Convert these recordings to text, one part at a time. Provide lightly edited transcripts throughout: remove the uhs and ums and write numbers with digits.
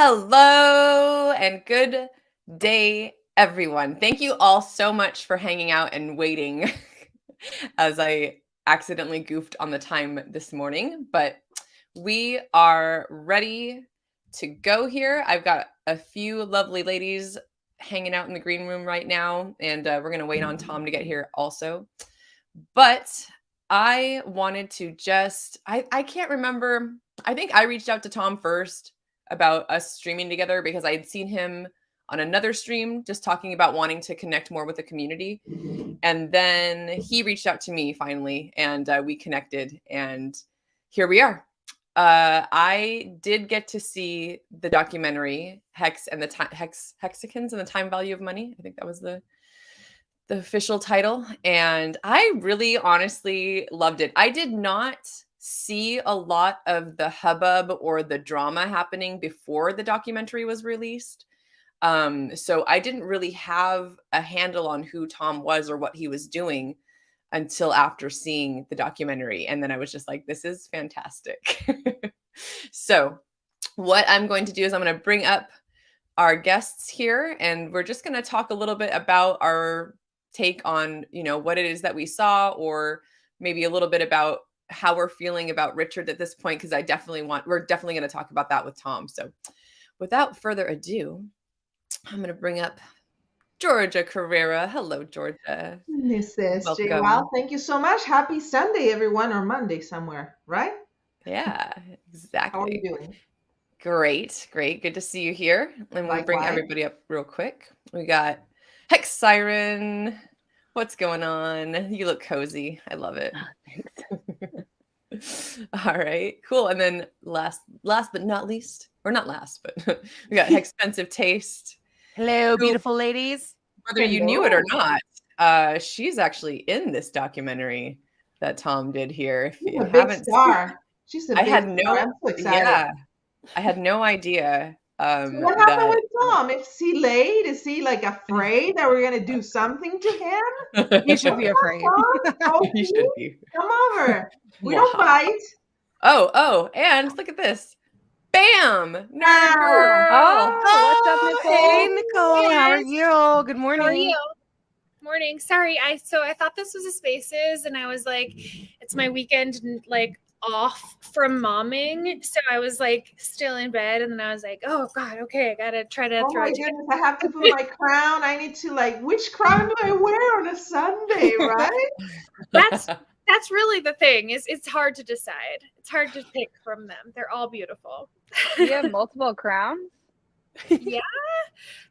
Hello and good day, everyone. Thank you all so much for hanging out and waiting as I accidentally goofed on the time this morning, but we are ready to go here. I've got a few lovely ladies hanging out in the green room right now, and we're going to wait on Tom to get here also. But I wanted to I can't remember. I think I reached out to Tom first about us streaming together because I had seen him on another stream just talking about wanting to connect more with the community. And then he reached out to me finally, and we connected, and here we are. I did get to see the documentary Hex and the Hexicans and the Time Value of Money. I think that was the official title, and I really honestly loved it. I did not see a lot of the hubbub or the drama happening before the documentary was released. So I didn't really have a handle on who Tom was or what he was doing until after seeing the documentary. And then I was just like, this is fantastic. So what I'm going to do is I'm going to bring up our guests here, and we're just going to talk a little bit about our take on, what it is that we saw, or maybe a little bit about how we're feeling about Richard at this point, because we're definitely going to talk about that with Tom. So without further ado, I'm going to bring up Georgia Carrera. Hello, Georgia. Mrs. Welcome. J. Wow, thank you so much. Happy Sunday, everyone, or Monday somewhere, right? Yeah, exactly. How are you doing? Great. Good to see you here. And we'll bring Likewise. everybody up real quick. We got Hex Siren. What's going on? You look cozy. I love it. All right, cool. And then last but not least, or not last, but we got Expensive Taste. Hello, beautiful ladies. Whether you knew it or not, she's actually in this documentary that Tom did here. If She's you a big haven't star. She's a big star. I'm so excited. Yeah, I had no idea. So what happened with Tom? Is he late? Is he like afraid that we're gonna do something to him? You should be afraid. You should be. Come over. We don't bite. Oh, and look at this. Bam! Nerd girl. What's up, Nicole? Hey, Nicole. How are you? Good morning. How are you? Morning. Sorry, I thought this was a Spaces, and I was like, it's my weekend, like off from momming, so I was like still in bed, and then I was like, oh god, okay, I gotta try to throw it. Goodness, I have to put my crown. I need to which crown do I wear on a Sunday, right? That's really the thing. It's hard to decide. It's hard to pick from them. They're all beautiful. You have multiple crowns? Yeah.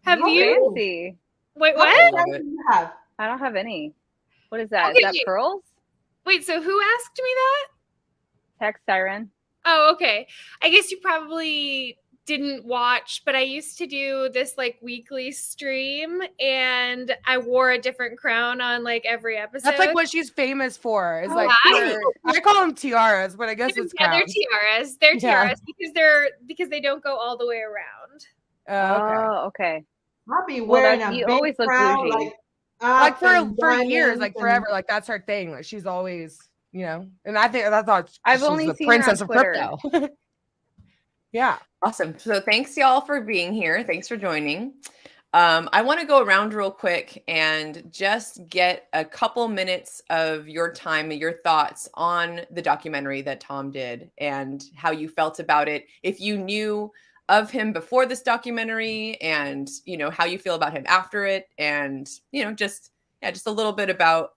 Have you? Fancy. Wait, what? Do you have? I don't have any. What is that? Okay, Is that pearls? Wait, so who asked me that? Hex Siren. Oh, okay. I guess you probably didn't watch, but I used to do this weekly stream, and I wore a different crown on every episode. That's like what she's famous for. Is I call them tiaras, but I guess it's crowns. They're tiaras. They're tiaras because they don't go all the way around. Oh, okay. I'll be wearing a you big always look crown, bougie. for years, forever. That's her thing. She's always, and I thought I've she's only the seen princess her of on Twitter. crypto. Yeah. Awesome. So thanks y'all for being here. Thanks for joining. I want to go around real quick and just get a couple minutes of your time, your thoughts on the documentary that Tom did and how you felt about it. If you knew of him before this documentary, and how you feel about him after it, and just a little bit about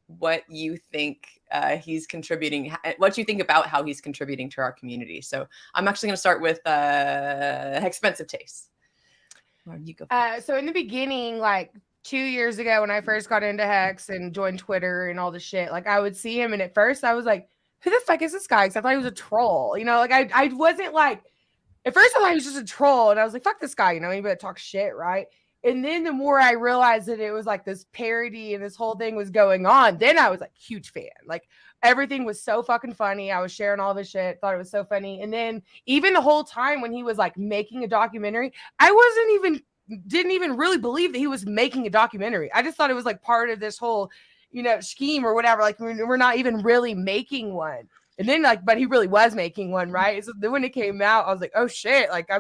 what you think he's contributing, what you think about how he's contributing to our community. So I'm actually going to start with Expensive Taste. You go. So in the beginning, 2 years ago, when I first got into Hex and joined Twitter and all the shit, I would see him, and at first I was like, who the fuck is this guy? Because I thought he was a troll. I wasn't at first I thought he was just a troll, and I was like, fuck this guy, he better talk shit, right? And then the more I realized that it was this parody and this whole thing was going on, then I was huge fan. Everything was so fucking funny. I was sharing all this shit, thought it was so funny. And then even the whole time when he was making a documentary, I didn't even really believe that he was making a documentary. I just thought it was part of this whole, scheme or whatever. We're not even really making one. And then but he really was making one, right? So then when it came out, I was like, oh shit, like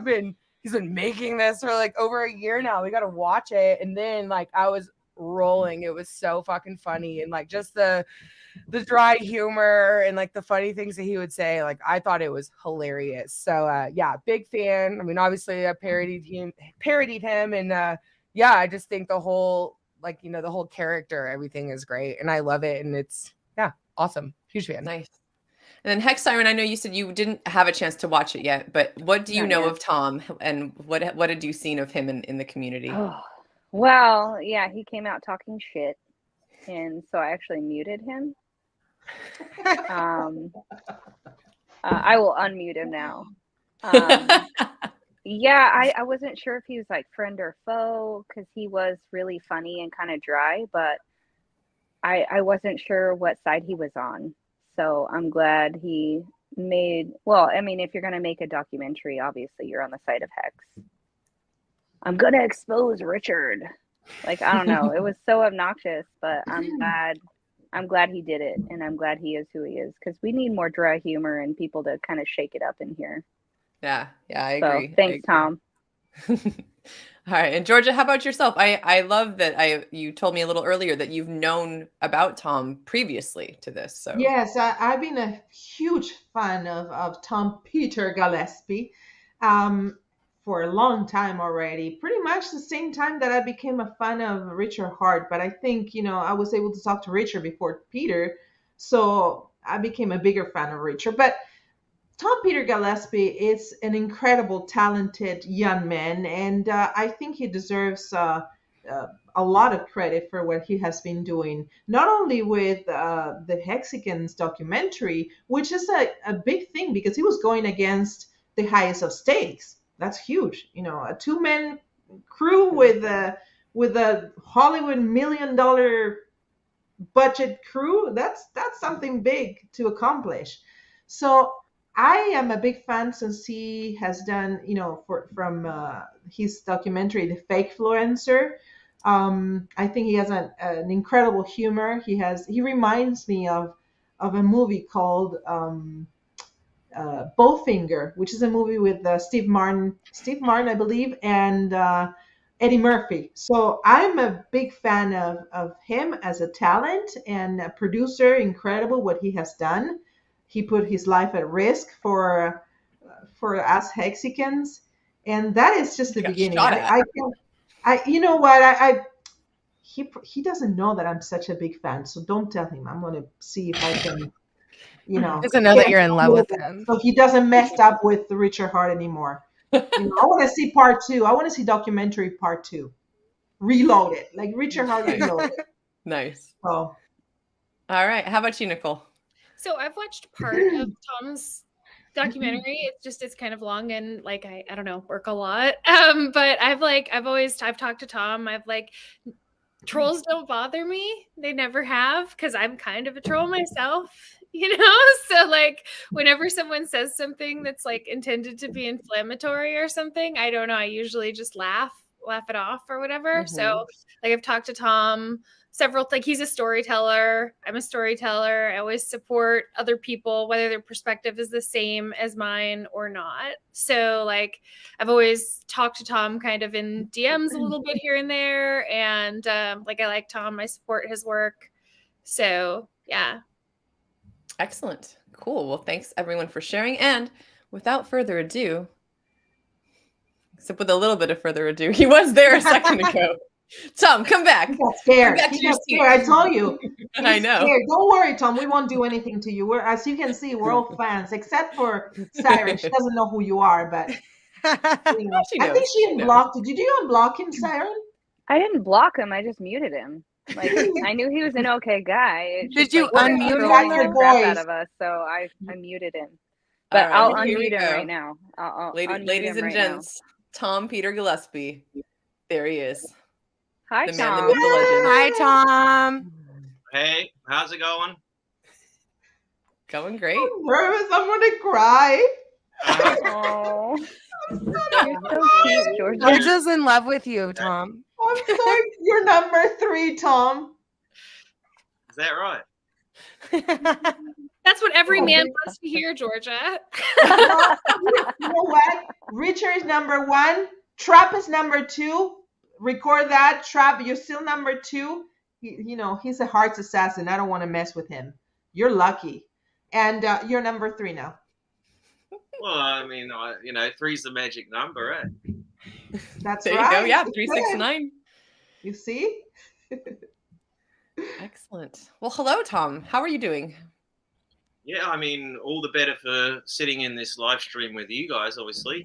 he's been making this for like over a year now. We got to watch it. And then I was rolling. It was so fucking funny. And just the dry humor and the funny things that he would say, I thought it was hilarious. So yeah, big fan. I mean, obviously I parodied him and I just think the whole the whole character, everything is great and I love it. And it's awesome. Huge fan. Nice. And then Hex Siren, I know you said you didn't have a chance to watch it yet, but what do you know of Tom and what had you seen of him in the community? Oh, well, yeah, he came out talking shit. And so I actually muted him. I will unmute him now. Yeah, I wasn't sure if he was friend or foe because he was really funny and kind of dry, but I wasn't sure what side he was on. So I'm glad he made, well, I mean, if you're going to make a documentary, obviously you're on the side of Hex. I'm going to expose Richard. I don't know. It was so obnoxious, but I'm glad he did it. And I'm glad he is who he is because we need more dry humor and people to kind of shake it up in here. Yeah, I agree. Thanks, Tom. All right. And Georgia, how about yourself? I love that you told me a little earlier that you've known about Tom previously to this. So yes, I've been a huge fan of Tom Peter Gillespie for a long time already. Pretty much the same time that I became a fan of Richard Hart. But I think, I was able to talk to Richard before Peter. So I became a bigger fan of Richard. But Tom Peter Gillespie is an incredible, talented young man, and I think he deserves a lot of credit for what he has been doing, not only with the Hexicans documentary, which is a big thing because he was going against the highest of stakes. That's huge. A two-man crew with a Hollywood $1 million budget crew, that's something big to accomplish. So I am a big fan since he has done, from his documentary, The Fake Influencer. I think he has an incredible humor. He reminds me of a movie called Bowfinger, which is a movie with Steve Martin, I believe, and Eddie Murphy. So I'm a big fan of him as a talent and a producer. Incredible what he has done. He put his life at risk for us Hexicans, and that is just the beginning. You know what? He doesn't know that I'm such a big fan, so don't tell him. I'm gonna see if I can, He doesn't know that you're in love with him, so he doesn't mess up with Richard Hart anymore. I want to see part 2. I want to see documentary part 2, reloaded, like Richard Hart reloaded. Nice. So, all right. How about you, Nicole? So I've watched part of Tom's documentary. It's kind of long and I don't know, work a lot. But I've talked to Tom. Trolls don't bother me. They never have because I'm kind of a troll myself, So whenever someone says something that's Mm-hmm. intended to be inflammatory or something, I don't know. I usually just laugh it off or whatever. Mm-hmm. So I've talked to Tom several, he's a storyteller. I'm a storyteller. I always support other people, whether their perspective is the same as mine or not. So I've always talked to Tom kind of in DMs a little bit here and there. And I like Tom, I support his work. So yeah. Excellent. Cool. Well, thanks everyone for sharing. And without further ado, except with a little bit of further ado, he was there a second ago. Tom, come back. He got scared. Come back to your seat. I told you. I know. Scared. Don't worry, Tom. We won't do anything to you. As you can see, we're all fans, except for Siren. She doesn't know who you are, but I think she unblocked you. Did you unblock him, Siren? I didn't block him. I just muted him. I knew he was an okay guy. Did you unmute the crap out of us? So I muted him. But I'll unmute him right now. Ladies and gents, Tom Peter Gillespie. There he is. Hi, the Tom. man, the myth, the legend. Hi, Tom. Hey, how's it going? Going great. I'm nervous. I'm gonna cry. Oh, you're so cute, Georgia. Georgia's in love with you, Tom. I'm sorry. You're number 3, Tom. Is that right? That's what every Oh, man man. wants to hear, Georgia. You know what? Richard is number 1. Trap is number 2. Record that. Trap, you're still number 2. He's a hearts assassin. I don't want to mess with him. You're lucky. And you're number 3 now. Well, I mean, three's the magic number, right? That's There right. you go. Yeah, It's 369. You see? Excellent. Well, hello, Tom. How are you doing? Yeah, I mean, all the better for sitting in this live stream with you guys, obviously.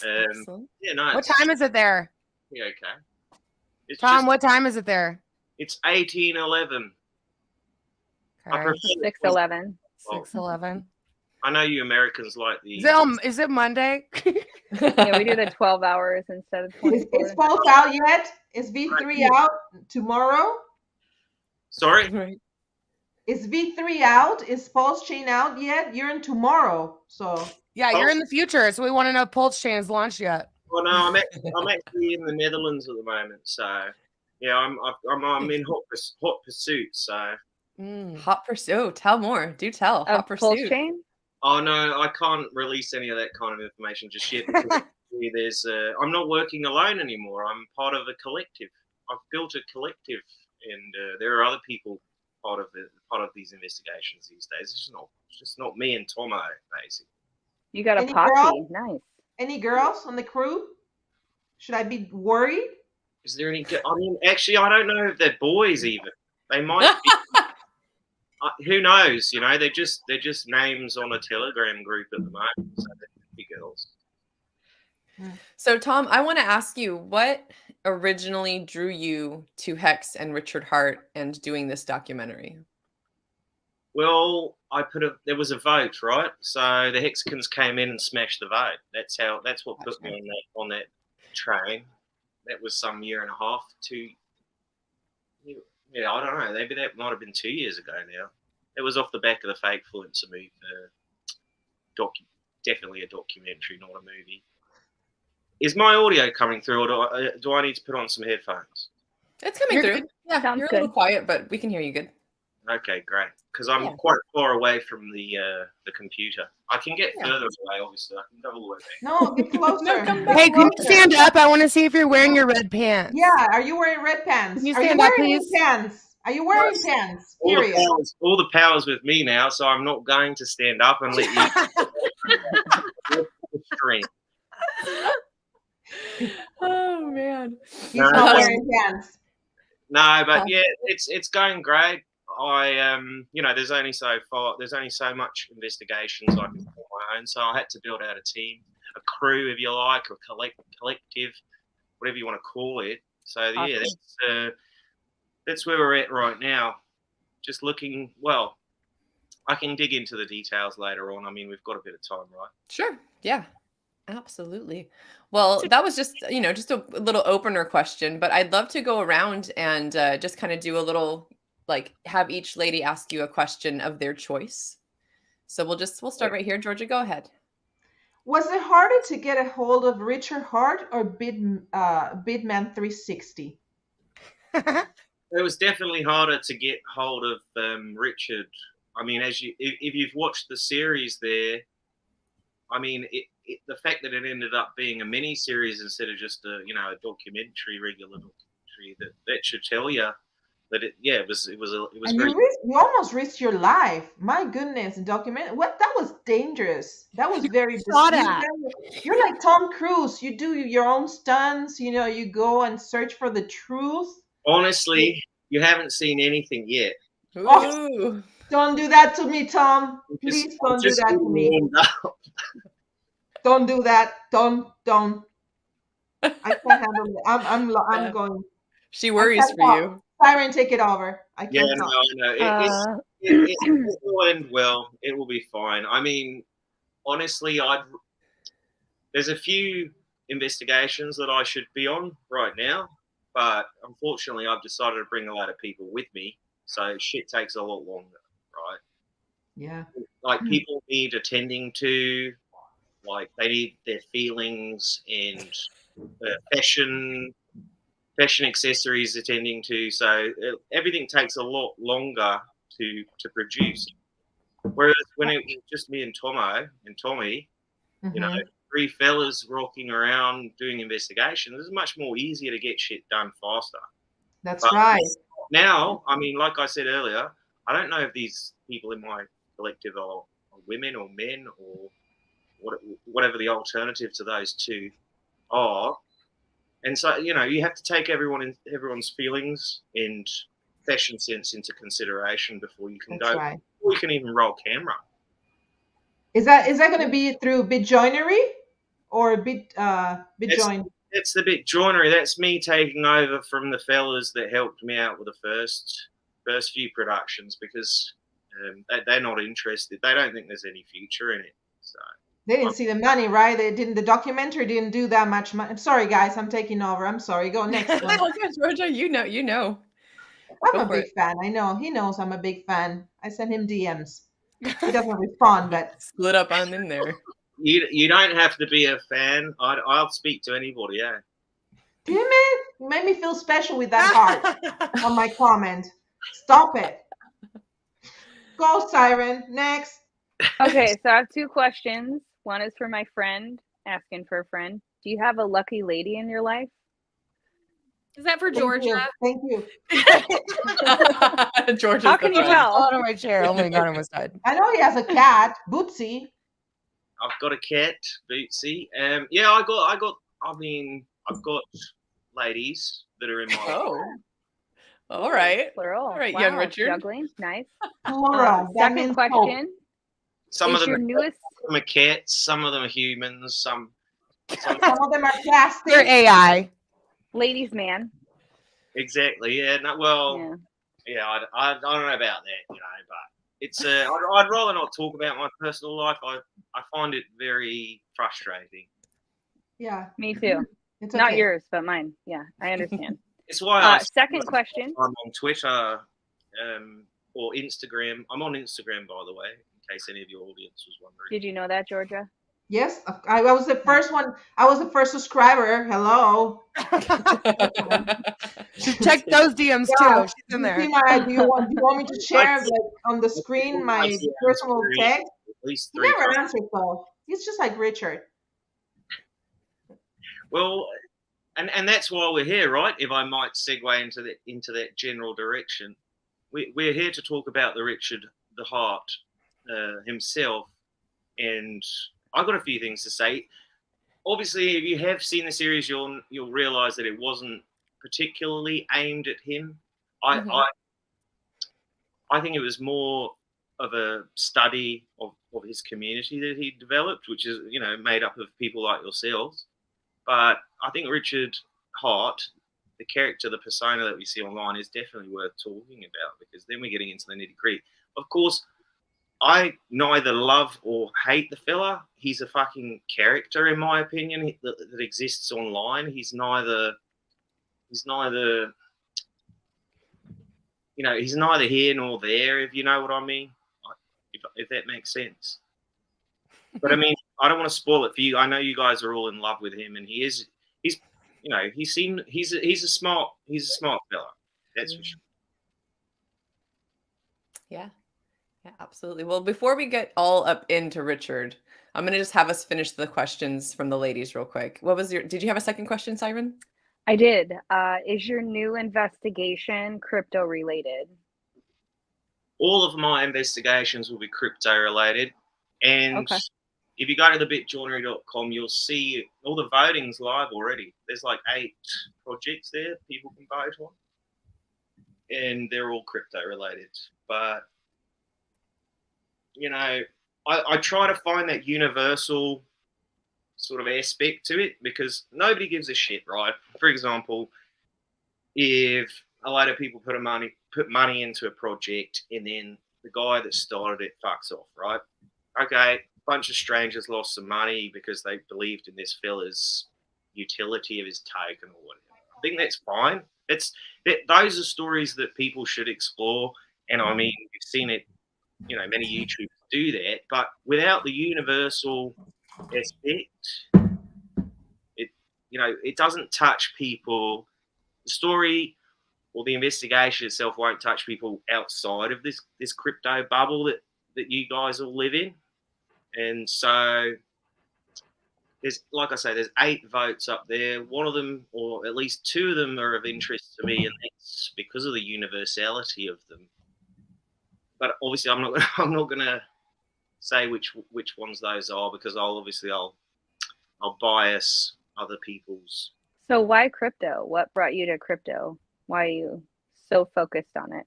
Excellent. Yeah, no. What time is it there? Yeah, okay. It's Tom, just, what time is it there? it's 18:11. I Okay. prefer 6:11. 6:11. I know you Americans like the. Is it Monday? Yeah, we do the 12 hours instead of Is 24. Pulse out yet? Is V3 out tomorrow? Sorry. Right. Is V3 out? Is Pulse Chain out yet? You're in tomorrow. So Yeah, you're in the future, so we want to know if Pulse Chain is launched yet. Well, no, I'm actually in the Netherlands at the moment, so yeah, I'm in hot pursuit. So. Hot pursuit. Oh, tell more. Do tell. Hot Of Pulse pursuit. Chain? Oh no, I can't release any of that kind of information just yet. Because I'm not working alone anymore. I'm part of a collective. I've built a collective, and there are other people part of these investigations these days. It's just not me and Tomo, basically. You got a Any posse. girl? Nice. any girls on the crew? Should I be worried? Is there any? I mean, actually, I don't know if they're boys even. They might be. Who knows? They're just names on a Telegram group at the moment. So they could be girls. So, Tom, I want to ask you, what originally drew you to Hex and Richard Hart and doing this documentary? Well, there was a vote, right? So the Hexicans came in and smashed the vote. That's what put me on that train. That was some year and a half, 2. Yeah, I don't know. Maybe that might have been 2 years ago now. It was off the back of the Fake Fluencer movie. Definitely a documentary, not a movie. Is my audio coming through, or do I need to put on some headphones? It's coming You're through. good. Yeah, Sounds you're a good. little quiet, but we can hear you good. Okay, great. Because I'm Yeah. quite far away from the computer. I can get Yeah. further away, obviously. I can go all the way back. No, get closer. No, come Get back. Hey, can you closer. stand up? I want to see if you're wearing your red pants. Yeah, are you wearing red pants? Can you Are you stand up, wearing please? pants? Are you wearing pants? All the Period. power's with me now, so I'm not going to stand up and let you stream. Oh man. He's No, not that's- wearing pants. No, but yeah, it's going great. There's only so much investigations I can do on my own, so I had to build out a team, a crew, if you like, or collective, whatever you want to call it. So yeah, that's where we're at right now. Just looking. Well, I can dig into the details later on. I mean, we've got a bit of time, right? Sure. Yeah. Absolutely. Well, that was just a little opener question, but I'd love to go around and just kind of do a little, have each lady ask you a question of their choice. So we'll start right here. Georgia, go ahead. Was it harder to get a hold of Richard Hart or Bidman 360? It was definitely harder to get hold of Richard. I mean, if you've watched the series there, I mean, the fact that it ended up being a mini series instead of just a regular documentary, that should tell you that it was And very. you almost risked your life. My goodness, document that was dangerous. That was very Shot at. You're like Tom Cruise. You do your own stunts. You go and search for the truth. Honestly, you haven't seen anything yet. Ooh. Don't do that to me, Tom. Please don't do that to me. Don't do that. Don't. I can't handle it. I'm going. She worries can't for talk. you. Siren, take it over. I Yeah, can't talk. no. It will end well. It will be fine. I mean, honestly, there's a few investigations that I should be on right now, but unfortunately, I've decided to bring a lot of people with me, so shit takes a lot longer, right? Yeah. Like people need attending to, like they need their feelings and fashion accessories attending to. So everything takes a lot longer to produce. Whereas when it was just me and Tommy, you know, 3 fellas rocking around doing investigations, it's much more easier to get shit done faster. That's right. Now, I mean, like I said earlier, I don't know if these people in my collective are women or men or whatever the alternative to those two are. And so, you know, you have to take everyone's feelings and fashion sense into consideration before you can before you can even roll camera. Is that going to be through bit joinery or bit join? It's the bit joinery. That's me taking over from the fellas that helped me out with the first few productions because they're not interested. They don't think there's any future in it. So they didn't see the money, right? They didn't. The documentary didn't do that much money. I'm sorry, guys. I'm taking over. I'm sorry. Go next one. Georgia, you know. I'm a big fan. I know. He knows I'm a big fan. I send him DMs. He doesn't respond, but split up on in there. You don't have to be a fan. I'll speak to anybody. Yeah. Damn it! You made me feel special with that heart on my comment. Stop it. Go, Siren. Next. Okay, so I have 2 questions. One is for my friend, asking for a friend. Do you have a lucky lady in your life? Is that for Georgia? Thank you. Georgia. How can you tell? Out of my chair. Oh my God, I almost died. I know he has a cat, Bootsy. I've got a cat, Bootsy. Yeah, I've got ladies that are in my Oh. All right. Plural. All right, wow. young Richard. Juggling. Nice. Second question. Some of them are cats, some of them are humans, some of them are plastic. They're AI. Ladies' man. Exactly. Yeah. No, well. Yeah. I don't know about that, you know, but it's I'd rather not talk about my personal life. I find it very frustrating. Yeah. Me too. It's not yours, but mine. Yeah, I understand. It's why second question. I'm on Twitter or Instagram. I'm on Instagram, by the way, in case any of your audience was wondering. Did you know that, Georgia? Yes, I was the first one. I was the first subscriber. Hello. Check those DMs too. She's in there. Do you want me to share on the screen my personal text? At least He 3 never times. answers though. He's just like Richard. Well, and that's why we're here, right? If I might segue into that general direction, we're here to talk about the Richard the Heart himself, and I've got a few things to say. Obviously, if you have seen the series, you'll realise that it wasn't particularly aimed at him. I think it was more of a study of his community that he developed, which is, you know, made up of people like yourselves. But I think Richard Hart, the character, the persona that we see online, is definitely worth talking about, because then we're getting into the nitty-gritty. Of course, I neither love or hate the fella. He's a fucking character, in my opinion, that exists online. He's neither, you know, he's neither here nor there, if you know what I mean, if that makes sense. But I mean, I don't want to spoil it for you. I know you guys are all in love with him, and he's you know, he's a smart fella. That's for sure. Yeah, absolutely. Well, before we get all up into Richard, I'm going to just have us finish the questions from the ladies real quick. Did you have a second question, Siren? I did. Is your new investigation crypto related? All of my investigations will be crypto related. And if you go to thebitjoinery.com, you'll see all the voting's live already. There's like 8 projects there people can vote on. And they're all crypto related. But, you know, I try to find that universal sort of aspect to it, because nobody gives a shit, right? For example, if a lot of people put money into a project and then the guy that started it fucks off, right? Okay, a bunch of strangers lost some money because they believed in this fella's utility of his token or whatever. I think that's fine. Those are stories that people should explore, and I mean, we've seen it, you know, many YouTubers do that, but without the universal aspect, it doesn't touch people. The story or the investigation itself won't touch people outside of this crypto bubble that you guys all live in. And so there's, like I say, there's 8 votes up there. One of them, or at least 2 of them, are of interest to me, and it's because of the universality of them. But obviously, I'm not going to say which ones those are, because I'll bias other people's. So why crypto? What brought you to crypto? Why are you so focused on it?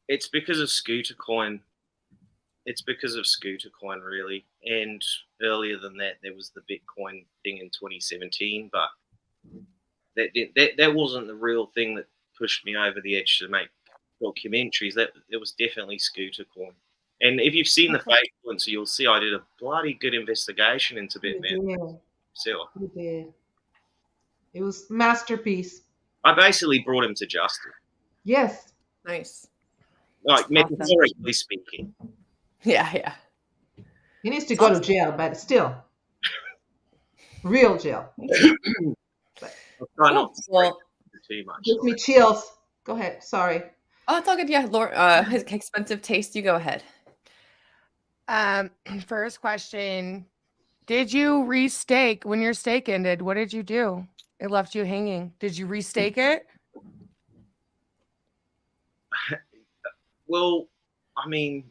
It's because of Scooter Coin. It's because of Scooter Coin, really. And earlier than that, there was the Bitcoin thing in 2017, but that wasn't the real thing that pushed me over the edge to make documentaries. That it was definitely Scooter Coin. And if you've seen the fake one, so you'll see I did a bloody good investigation into Bitman. So You did. It was masterpiece. I basically brought him to justice. Yes. Nice. Like, metaphorically speaking. Yeah. He needs to go to jail, but still. Real jail. I'll try not to Well, too much. Gives me chills. Go ahead. Sorry. oh, it's all good. Yeah, Laura, his expensive taste. You go ahead. First question. Did you restake when your stake ended? What did you do? It left you hanging. Did you restake it? Well, I mean,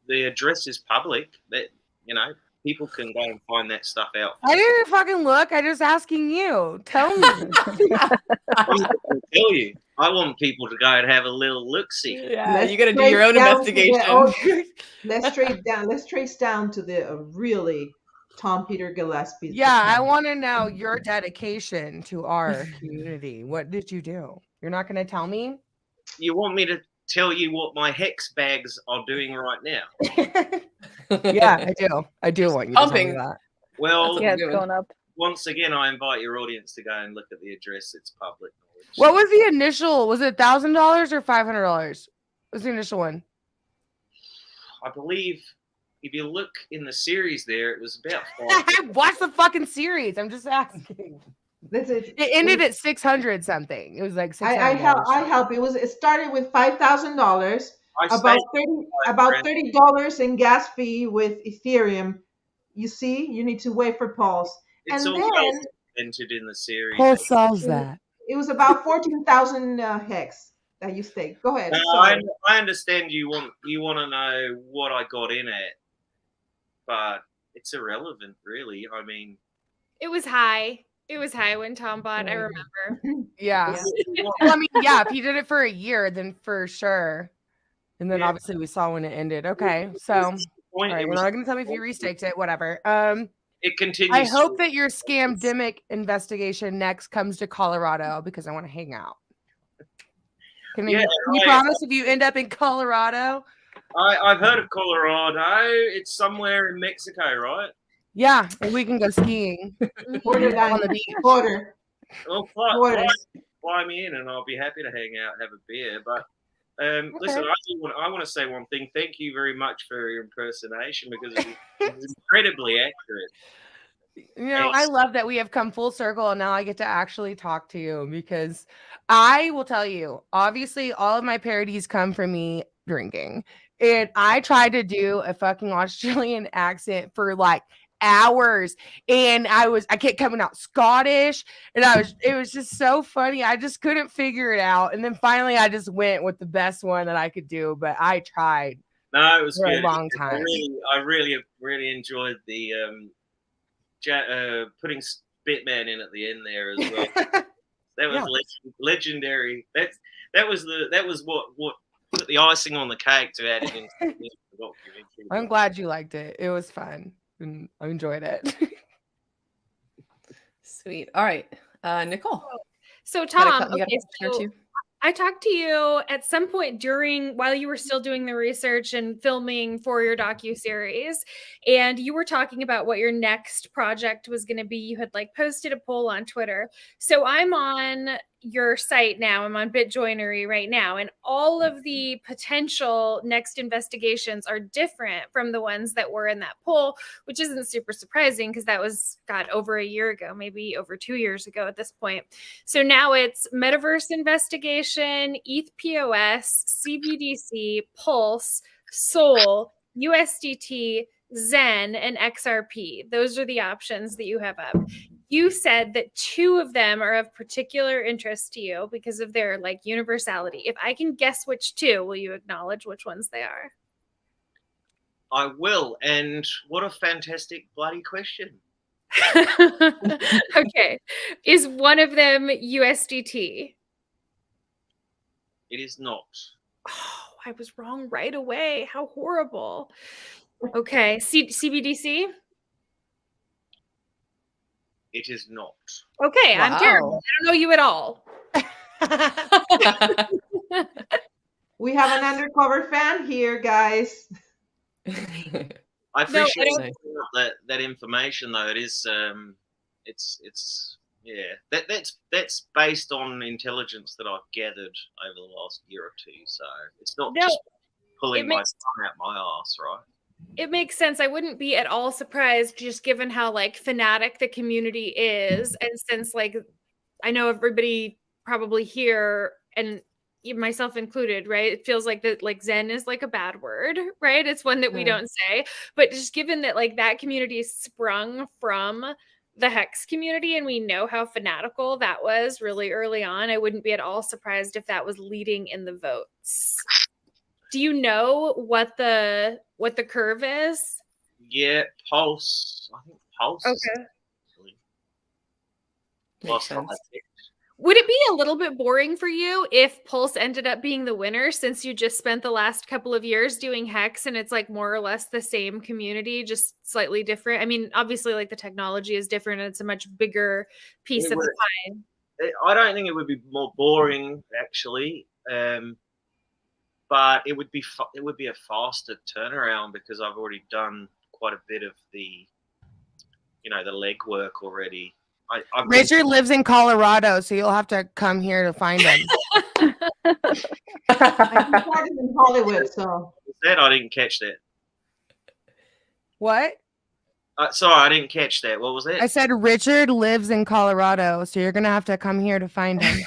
the address is public. That, you know, people can go and find that stuff out. I didn't fucking look. I just asking you. Tell me. I'm not going to tell you. I want people to go and have a little look-see. Yeah, you got to do your own investigation. Let's trace down to the really Tom Peter Gillespie. Yeah, I want to know your dedication to our community. What did you do? You're not going to tell me? You want me to tell you what my HEX bags are doing right now? Yeah, I do. I do want you to tell me that. Well, Yeah, it's going up. Once again, I invite your audience to go and look at the address. It's public knowledge. What was the initial? Was it $1,000 or $500? What was the initial one? I believe if you look in the series there, it was about I watched the fucking series. I'm just asking. It ended at 600 something. It was like $600. I help. It started with $5,000. About $30 in gas fee with Ethereum. You see, you need to wait for Pulse. It's and also then entered in the series. Pulse solves that. It was about 14,000 HEX that you staked. Go ahead. I understand you want to know what I got in at, but it's irrelevant, really. I mean, It was high. It was high when Tom bought. I remember. Yeah. Well, I mean, yeah. If he did it for a year, then for sure. And then obviously we saw when it ended. Okay, so all right, you're not going to tell me if you restaked it. Whatever. It continues. I hope that your scamdemic investigation next comes to Colorado because I want to hang out. Can you promise if you end up in Colorado? I've heard of Colorado. It's somewhere in Mexico, right? Yeah, and we can go skiing on the beach. Border. Well, fly me in, and I'll be happy to hang out, have a beer. But listen, I want to say one thing. Thank you very much for your impersonation because it was incredibly accurate. You know, I love that we have come full circle and now I get to actually talk to you because I will tell you, obviously, all of my parodies come from me drinking. And I tried to do a fucking Australian accent for like hours and I kept coming out Scottish and it was just so funny. I just couldn't figure it out. And then finally I just went with the best one that I could do, but I tried. No, it was for good. A long time. I really enjoyed the putting Bitman in at the end there as well. That was legendary. That was what put the icing on the cake to add it into the documentary. I'm glad you liked it. It was fun. And I enjoyed it. Sweet. All right. Nicole. So Tom, I talked to you at some point while you were still doing the research and filming for your docuseries, and you were talking about what your next project was going to be. You had like posted a poll on Twitter. So I'm on your site now. I'm on BitJoinery right now, and all of the potential next investigations are different from the ones that were in that poll, which isn't super surprising because that was over a year ago, maybe over 2 years ago at this point. So now it's metaverse investigation, ETH POS, CBDC, Pulse, Sol, USDT, Zen, and XRP. Those are the options that you have up. You said that 2 of them are of particular interest to you because of their like universality. If I can guess which 2, will you acknowledge which ones they are? I will. And what a fantastic bloody question. Okay. Is one of them USDT? It is not. Oh, I was wrong right away. How horrible. Okay. CBDC? It is not. Okay, I'm terrible. Wow. I don't know you at all. We have an undercover fan here, guys. I appreciate don't- that information, though. It is, it's yeah. That's based on intelligence that I've gathered over the last year or 2. So it's not No, just pulling it my makes- tongue out my ass, right? It makes sense. I wouldn't be at all surprised just given how like fanatic the community is. And since like I know everybody probably here and myself included, right? It feels like that like Zen is like a bad word, right? It's one that we don't say. But just given that like that community is sprung from the HEX community and we know how fanatical that was really early on, I wouldn't be at all surprised if that was leading in the votes. Do you know what the curve is? Yeah, Pulse. I think Pulse. Okay. Makes Last time I sense. checked. Would it be a little bit boring for you if Pulse ended up being the winner since you just spent the last couple of years doing HEX and it's like more or less the same community, just slightly different? I mean, obviously like the technology is different and it's a much bigger piece It of the would- pie. I don't think it would be more boring, actually. But it would be a faster turnaround because I've already done quite a bit of the, the legwork already. Richard lives in Colorado, so you'll have to come here to find him. I started in Hollywood, so Said I didn't catch that. What? Sorry, I didn't catch that. What was that? I said Richard lives in Colorado, so you're gonna have to come here to find him.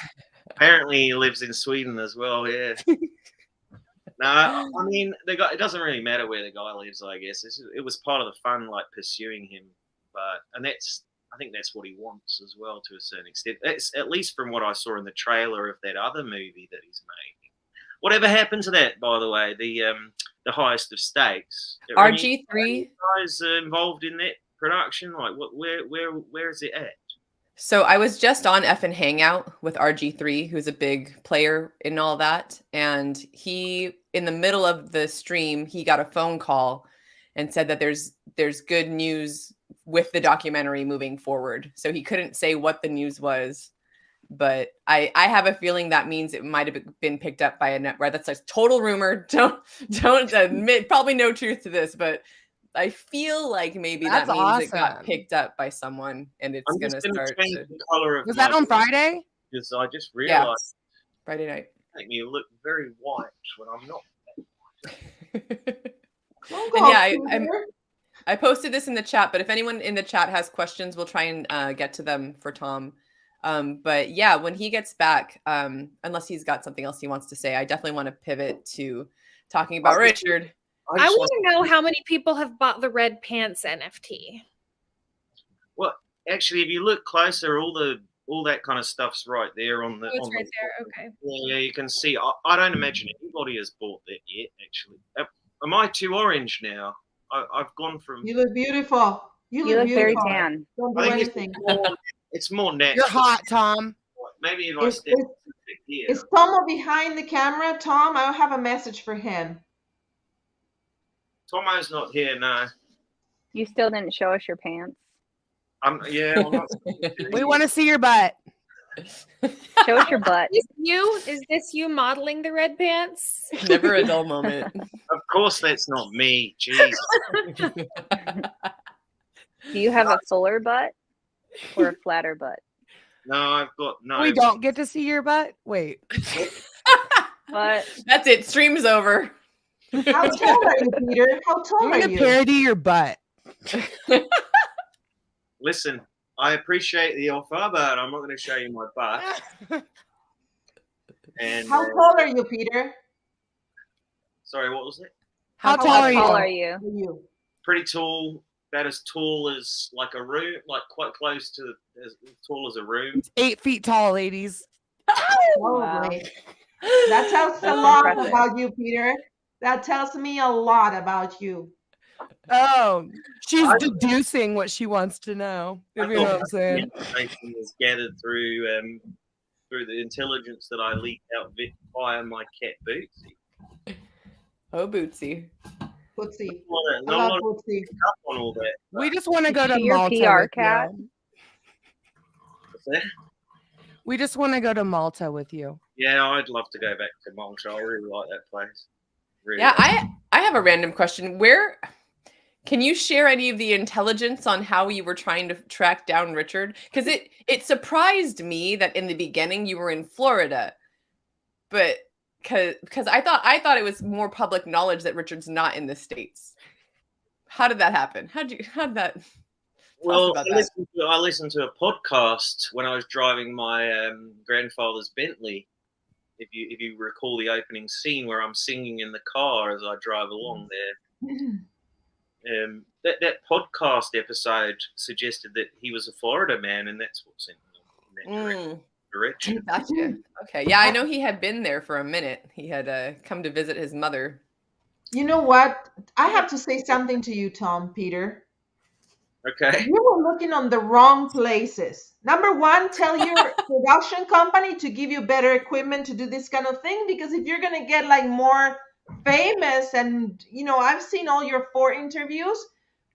Apparently, he lives in Sweden as well. Yeah. No, I mean the guy. It doesn't really matter where the guy lives. I guess it was part of the fun, like pursuing him. I think that's what he wants as well, to a certain extent. That's at least from what I saw in the trailer of that other movie that he's making. Whatever happened to that, by the way, the highest of stakes. Are any RG3. guys involved in that production? Like, where is it at? So I was just on Effin' Hangout with RG3, who's a big player in all that. And he, in the middle of the stream, he got a phone call and said that there's good news with the documentary moving forward. So he couldn't say what the news was, but I have a feeling that means it might have been picked up by a network. That's a total rumor. Don't admit, probably no truth to this, but I feel like maybe That's that means it got awesome. picked up by someone and it's I'm going just to gonna start change to, the color of Was that my on Friday? because I just yeah, realized Friday night. make me look very white when I'm not. don't And go yeah, Peter. I posted this in the chat, but if anyone in the chat has questions, we'll try and get to them for Tom. But yeah, when he gets back, unless he's got something else he wants to say, I definitely want to pivot to talking about Richard. I want to know how many people have bought the Red Pants NFT. Well, actually, if you look closer, all that kind of stuff's right there on the. Oh, it's on right the, there. Okay. Yeah, you can see. I don't imagine anybody has bought that yet. Actually, am I too orange now? I've gone from. You look beautiful. You look very beautiful. tan. Don't do I think anything. it's more natural. You're hot, Tom. Maybe if I Is, step is, here. is Tomo behind the camera? Tom, I have a message for him. Tomo's not here, no. You still didn't show us your pants. Yeah. I'm not, We want to see your butt. Show us your butt. Is this you modeling the Red Pants? Never a dull moment. of course, that's not me. Jesus. Do you have a fuller butt or a flatter butt? No, I've got no. We don't get to see your butt. Wait. But That's it. Stream's over. How tall are you, Peter? How tall I'm are gonna you? parody your butt. Listen, I appreciate the offer, but I'm not going to show you my butt. And How tall are you, Peter? sorry, what was it? How tall are How tall you? are you? For you. Pretty tall, about as tall as like a room, like quite close to as tall as a room. He's 8 feet tall, ladies. Probably. That tells a That's lot impressive. about you, Peter. That tells me a lot about you. Oh, she's deducing what she wants to know. If you know what I'm saying. Information was gathered through the intelligence that I leaked out via my cat Bootsy. Oh, Bootsy. Bootsy. Not I a love lot of Bootsy. up on all that. We just want to go to Is she your Malta PR with cat? you. What's that? We just want to go to Malta with you. Yeah, I'd love to go back to Malta. I really like that place. Really Yeah, like I have a random question. Where can you share any of the intelligence on how you were trying to track down Richard? Because it surprised me that in the beginning you were in Florida, but because I thought it was more public knowledge that Richard's not in the States. How did that happen? How did that? Well, about I listened to a podcast when I was driving my grandfather's Bentley. If you recall the opening scene where I'm singing in the car as I drive along there, that podcast episode suggested that he was a Florida man, and that's what sent me in that direction. Gotcha. Okay, yeah, I know he had been there for a minute. He had come to visit his mother. You know what? I have to say something to you, Tom, Peter. Okay. You were looking on the wrong places. Number one, tell your production company to give you better equipment to do this kind of thing, because if you're going to get like more famous, and I've seen all your 4 interviews,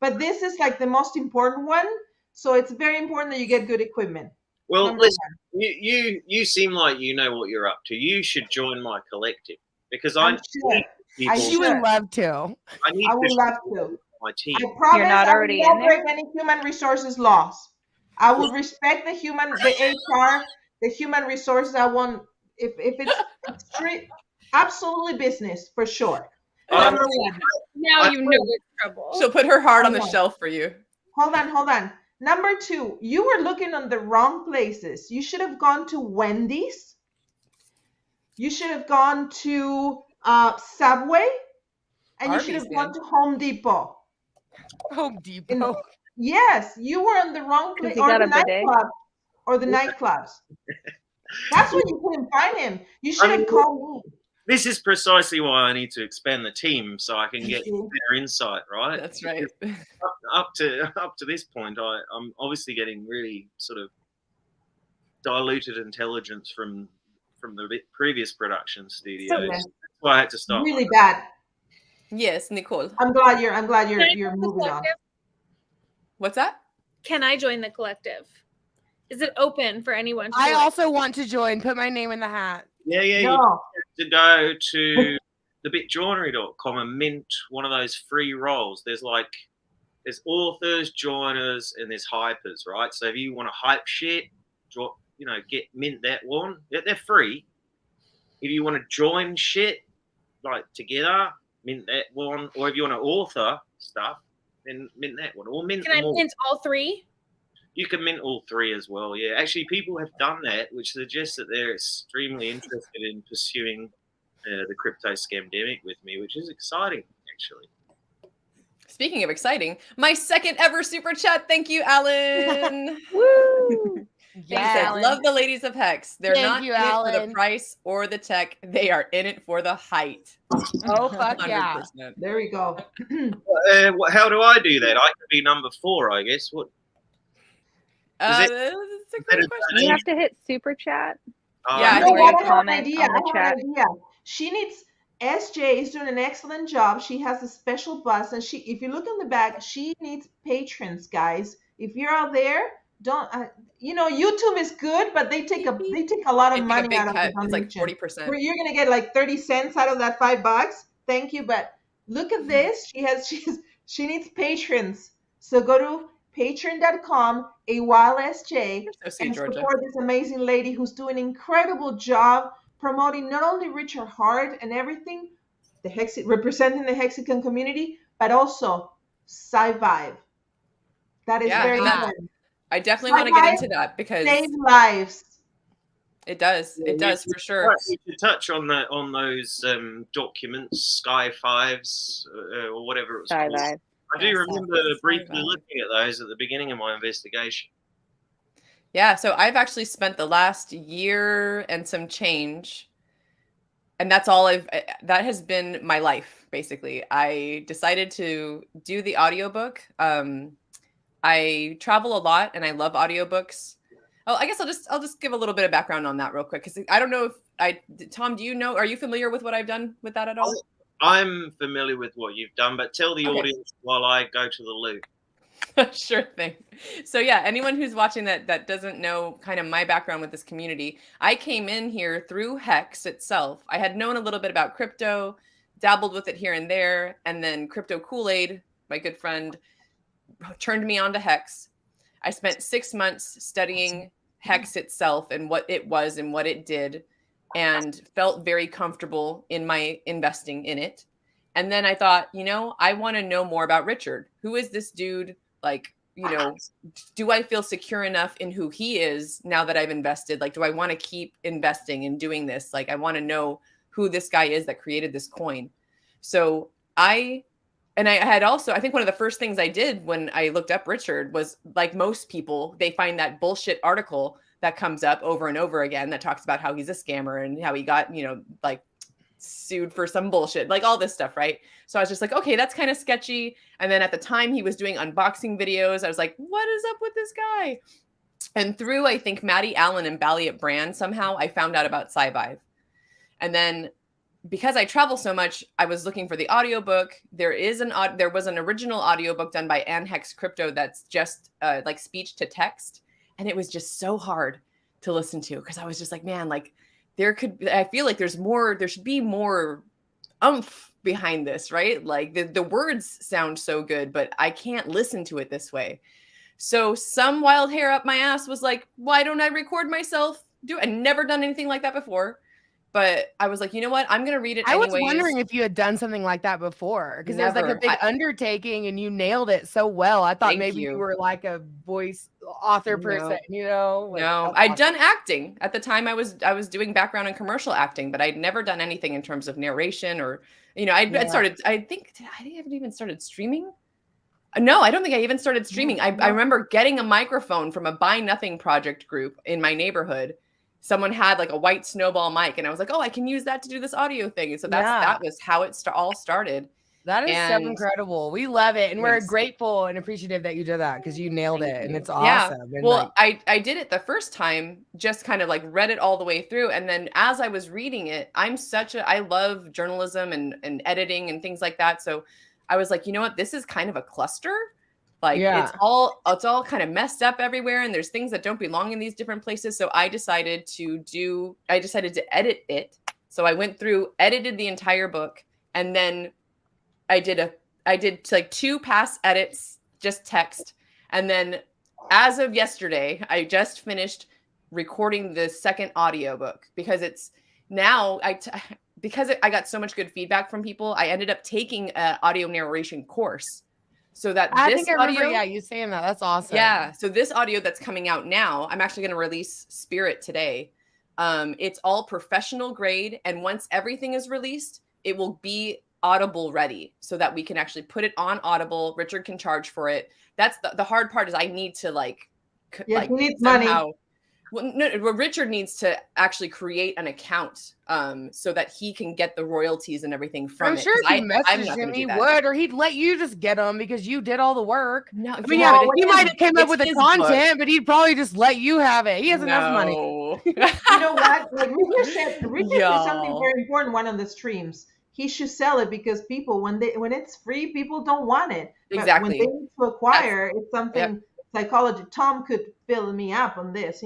but this is like the most important one. So it's very important that you get good equipment. Well, Number listen, you seem like you know what you're up to. You should join my collective, because I'm I sure. need people. She would love to. I need I would to love to. my team. I promise You're not I already will in not there? break any human resources laws. I will respect the HR, the human resources. I want if it's absolutely business for sure. Number one. Now you know it's trouble. She'll put her heart on the Hold on. shelf for you. Hold on. Number 2, you were looking on the wrong places. You should have gone to Wendy's. You should have gone to Subway, and you should have gone to Home Depot. Home Depot. Yes, you were on the wrong place. He got a bidet? Nightclubs. That's where you couldn't find him. You should have called me. This is precisely why I need to expand the team so I can get better insight. Right. That's right. Up to this point, I'm obviously getting really sort of diluted intelligence from the previous production studios. That's why I had to stop. Really bad. Yes, Nicole. I'm glad you're Can I join the moving on. collective? What's that? Can I join the collective? Is it open for anyone to I join? also want to join. Put my name in the hat. Yeah. You No. have to go to thebitjoinery.com and mint one of those free roles. There's authors, joiners, and there's hypers, right? So if you want to hype shit, get mint that one. They're free. If you want to join shit like together, mint that one. Or if you want to author stuff, then mint that one. Or mint Can I them all. mint all 3? You can mint all 3 as well. Yeah, actually, people have done that, which suggests that they're extremely interested in pursuing the crypto scamdemic with me, which is exciting, actually. Speaking of exciting, my second ever super chat. Thank you, Alan. Woo! Thanks, Ed. Love the ladies of Hex. They're not in it for the price or the tech. They are in it for the height. Oh, fuck 100%. Yeah. There we go. How do I do that? I could be number 4, I guess. What? That's a great question. You have to hit super chat. Yeah, I have an idea. She needs. SJ is doing an excellent job. She has a special bus, and if you look on the back, she needs patrons, guys. If you're out there, don't YouTube is good, but they take a lot of money out of it. It's like 40%. Where you're gonna get like 30 cents out of that $5. Thank you, but look at this. She needs patrons. So go to patreon.com AWhileSJ and support this amazing lady who's doing an incredible job promoting not only Richard Hart and everything, representing the Hexican community, but also Sci-Vibe. That is very important. I definitely want to get into that because save lives. It does. It does for sure. You should touch on those documents, Sky Fives or whatever it was Sky called. Vibe. I do remember briefly Vibe. looking at those at the beginning of my investigation. Yeah, so I've actually spent the last year and some change, and that's all that has been my life, basically. I decided to do the audiobook. I travel a lot and I love audiobooks. Oh, I guess I'll just give a little bit of background on that real quick, because I don't know if Tom, do you know, are you familiar with what I've done with that at all? I'm familiar with what you've done, but tell the audience while I go to the loo. Sure thing. So yeah, anyone who's watching that doesn't know kind of my background with this community, I came in here through HEX itself. I had known a little bit about crypto, dabbled with it here and there, and then Crypto Kool-Aid, my good friend, turned me on to HEX. I spent 6 months studying HEX itself and what it was and what it did, and felt very comfortable in my investing in it. And then I thought, I want to know more about Richard. Who is this dude? Like, do I feel secure enough in who he is now that I've invested? Like, do I want to keep investing and doing this? Like, I want to know who this guy is that created this coin. So I had also, I think one of the first things I did when I looked up Richard was, like most people, they find that bullshit article that comes up over and over again that talks about how he's a scammer and how he got, like sued for some bullshit, like all this stuff, right? So I was just like, okay, that's kind of sketchy. And then at the time he was doing unboxing videos, I was like, what is up with this guy? And through, I think, Maddie Allen and Balliet Brand, somehow I found out about SciVive. And then because I travel so much, I was looking for the audiobook. There was an original audiobook done by HEX Crypto that's just like speech to text. And it was just so hard to listen to, because I was just like, man, like I feel like there should be more oomph behind this, right? Like the words sound so good, but I can't listen to it this way. So some wild hair up my ass was like, why don't I record myself? I'd never done anything like that before. But I was like, you know what? I'm going to read it anyways. I was wondering if you had done something like that before, because it was like a big undertaking and you nailed it so well. I thought maybe you were like a voice author person, No, I'd done acting. At the time I was doing background and commercial acting, but I'd never done anything in terms of narration or, I'd started, I think I haven't even started streaming. No, I don't think I even started streaming. I remember getting a microphone from a Buy Nothing project group in my neighborhood. Someone had like a white snowball mic, and I was like, oh, I can use that to do this audio thing. And so that was how it all started. That is so incredible. We love it. And we're grateful and appreciative that you did that, because you nailed it. And it's awesome. Yeah. Well, I did it the first time, just kind of like read it all the way through. And then as I was reading it, I love journalism and editing and things like that. So I was like, you know what? This is kind of a cluster. Like it's all kind of messed up everywhere, and there's things that don't belong in these different places. So I decided to edit it. So I went through, edited the entire book, and then I did like 2 pass edits, just text. And then as of yesterday, I just finished recording the second audiobook, because it's now because I got so much good feedback from people, I ended up taking an audio narration course. So that I think I remember, you saying that. That's awesome. Yeah. So this audio that's coming out now, I'm actually going to release Spirit today. It's all professional grade. And once everything is released, it will be Audible ready, so that we can actually put it on Audible. Richard can charge for it. That's the hard part, is I need to he needs money. Well, no, Richard needs to actually create an account so that he can get the royalties and everything from it. I'm sure if he messaged him, he would, or he'd let you just get them because you did all the work. No, I mean, he might have came up with the content, but he'd probably just let you have it. He has enough money. You know what? Like Richard said something very important one of the streams. He should sell it, because people, when it's free, people don't want it. But exactly. when they need to acquire, it's something. Psychology. Tom could fill me up on this,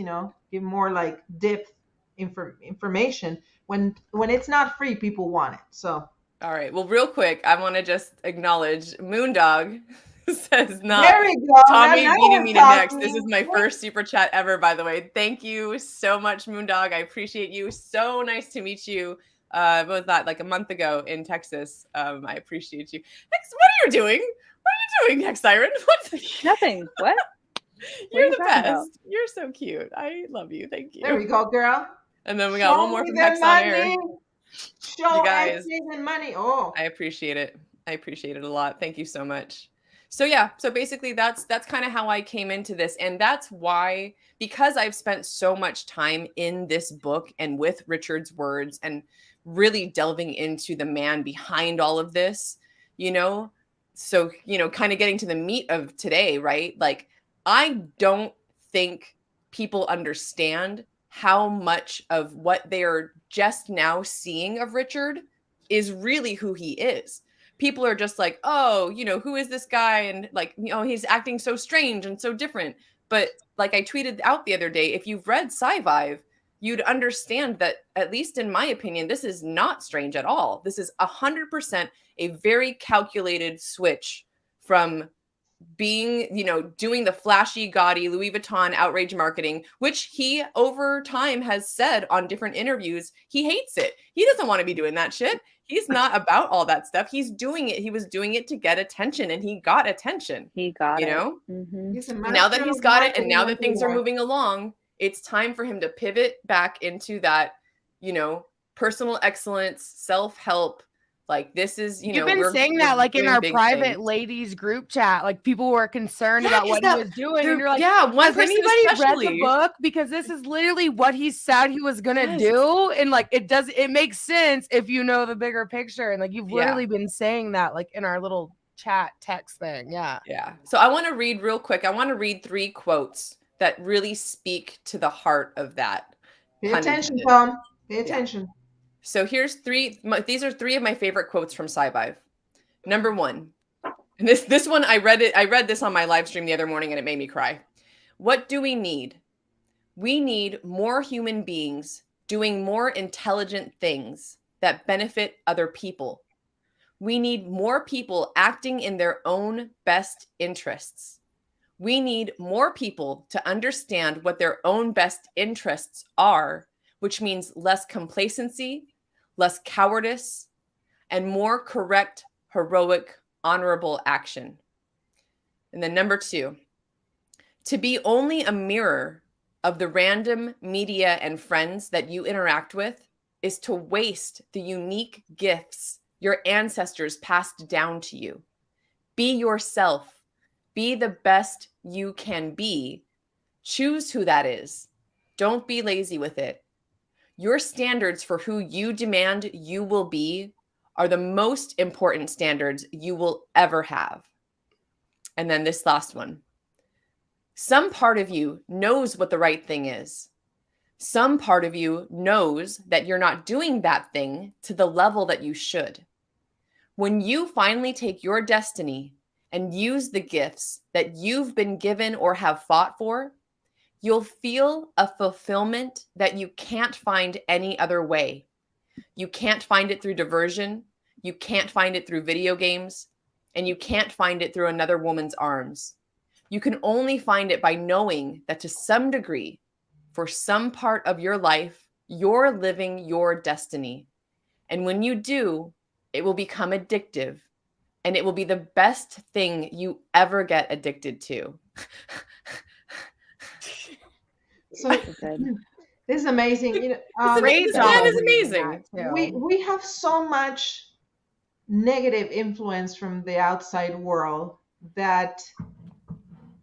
give more like depth information. When it's not free, people want it. So all right. Well, real quick, I want to just acknowledge Moondog says not. There we go. Tommy beating me to next. This is my first super chat ever, by the way. Thank you so much, Moondog. I appreciate you. So nice to meet you. What was that, like a month ago in Texas? I appreciate you. Hex, what are you doing? What are you doing, Hex Siren? Nothing. What? You're the best. You're so cute. I love you. Thank you. There we go, girl. And then we got one Show more me from the Hex on Air. money. Show You guys. extras and money. Oh, I appreciate it. I appreciate it a lot. Thank you so much. So yeah, so basically that's kind of how I came into this. And that's why, because I've spent so much time in this book and with Richard's words and really delving into the man behind all of this, you know, so, you know, kind of getting to the meat of today, right? Like, I don't think people understand how much of what they're just now seeing of Richard is really who he is. People are just like, oh, you know, who is this guy? And like, you know, he's acting so strange and so different. But like I tweeted out the other day, if you've read Sci-Vive, you'd understand that, at least in my opinion, this is not strange at all. This is 100% a very calculated switch from being, you know, doing the flashy, gaudy Louis Vuitton outrage marketing, which he over time has said on different interviews, he hates it. He doesn't want to be doing that shit. He's not about all that stuff. He's doing it. He was doing it to get attention, and he got attention. He got you it. know? Mhm. he's a Now that master he's of got it, and marketing now and that things are PR. moving along, it's time for him to pivot back into that, you know, personal excellence, self-help. Like, this is, you You've know, been saying that like in doing our big private things. ladies group chat. Like people were concerned Yeah, about 'cause what that- he was doing. they're- And you're like, yeah, one has person anybody read especially. the book? Because this is literally what he said he was gonna Yes. do. And like it makes sense if you know the bigger picture. And like you've Yeah. literally been saying that like in our little chat text thing. Yeah. Yeah. So I want to read real quick. I want to read 3 quotes that really speak to the heart of that. Pay pun attention, intended. Tom. Pay attention. So here's 3. These are 3 of my favorite quotes from Sci-Vive. Number 1. And this one, I read this on my live stream the other morning and it made me cry. What do we need? We need more human beings doing more intelligent things that benefit other people. We need more people acting in their own best interests. We need more people to understand what their own best interests are, which means less complacency, less cowardice, and more correct, heroic, honorable action. And then number 2, to be only a mirror of the random media and friends that you interact with is to waste the unique gifts your ancestors passed down to you. Be yourself. Be the best you can be. Choose who that is. Don't be lazy with it. Your standards for who you demand you will be are the most important standards you will ever have. And then this last one. Some part of you knows what the right thing is. Some part of you knows that you're not doing that thing to the level that you should. When you finally take your destiny and use the gifts that you've been given or have fought for, you'll feel a fulfillment that you can't find any other way. You can't find it through diversion. You can't find it through video games. And you can't find it through another woman's arms. You can only find it by knowing that to some degree, for some part of your life, you're living your destiny. And when you do, it will become addictive. And it will be the best thing you ever get addicted to. So Good. this is amazing. You know, Praise man all is of you amazing. that, too. we have so much negative influence from the outside world that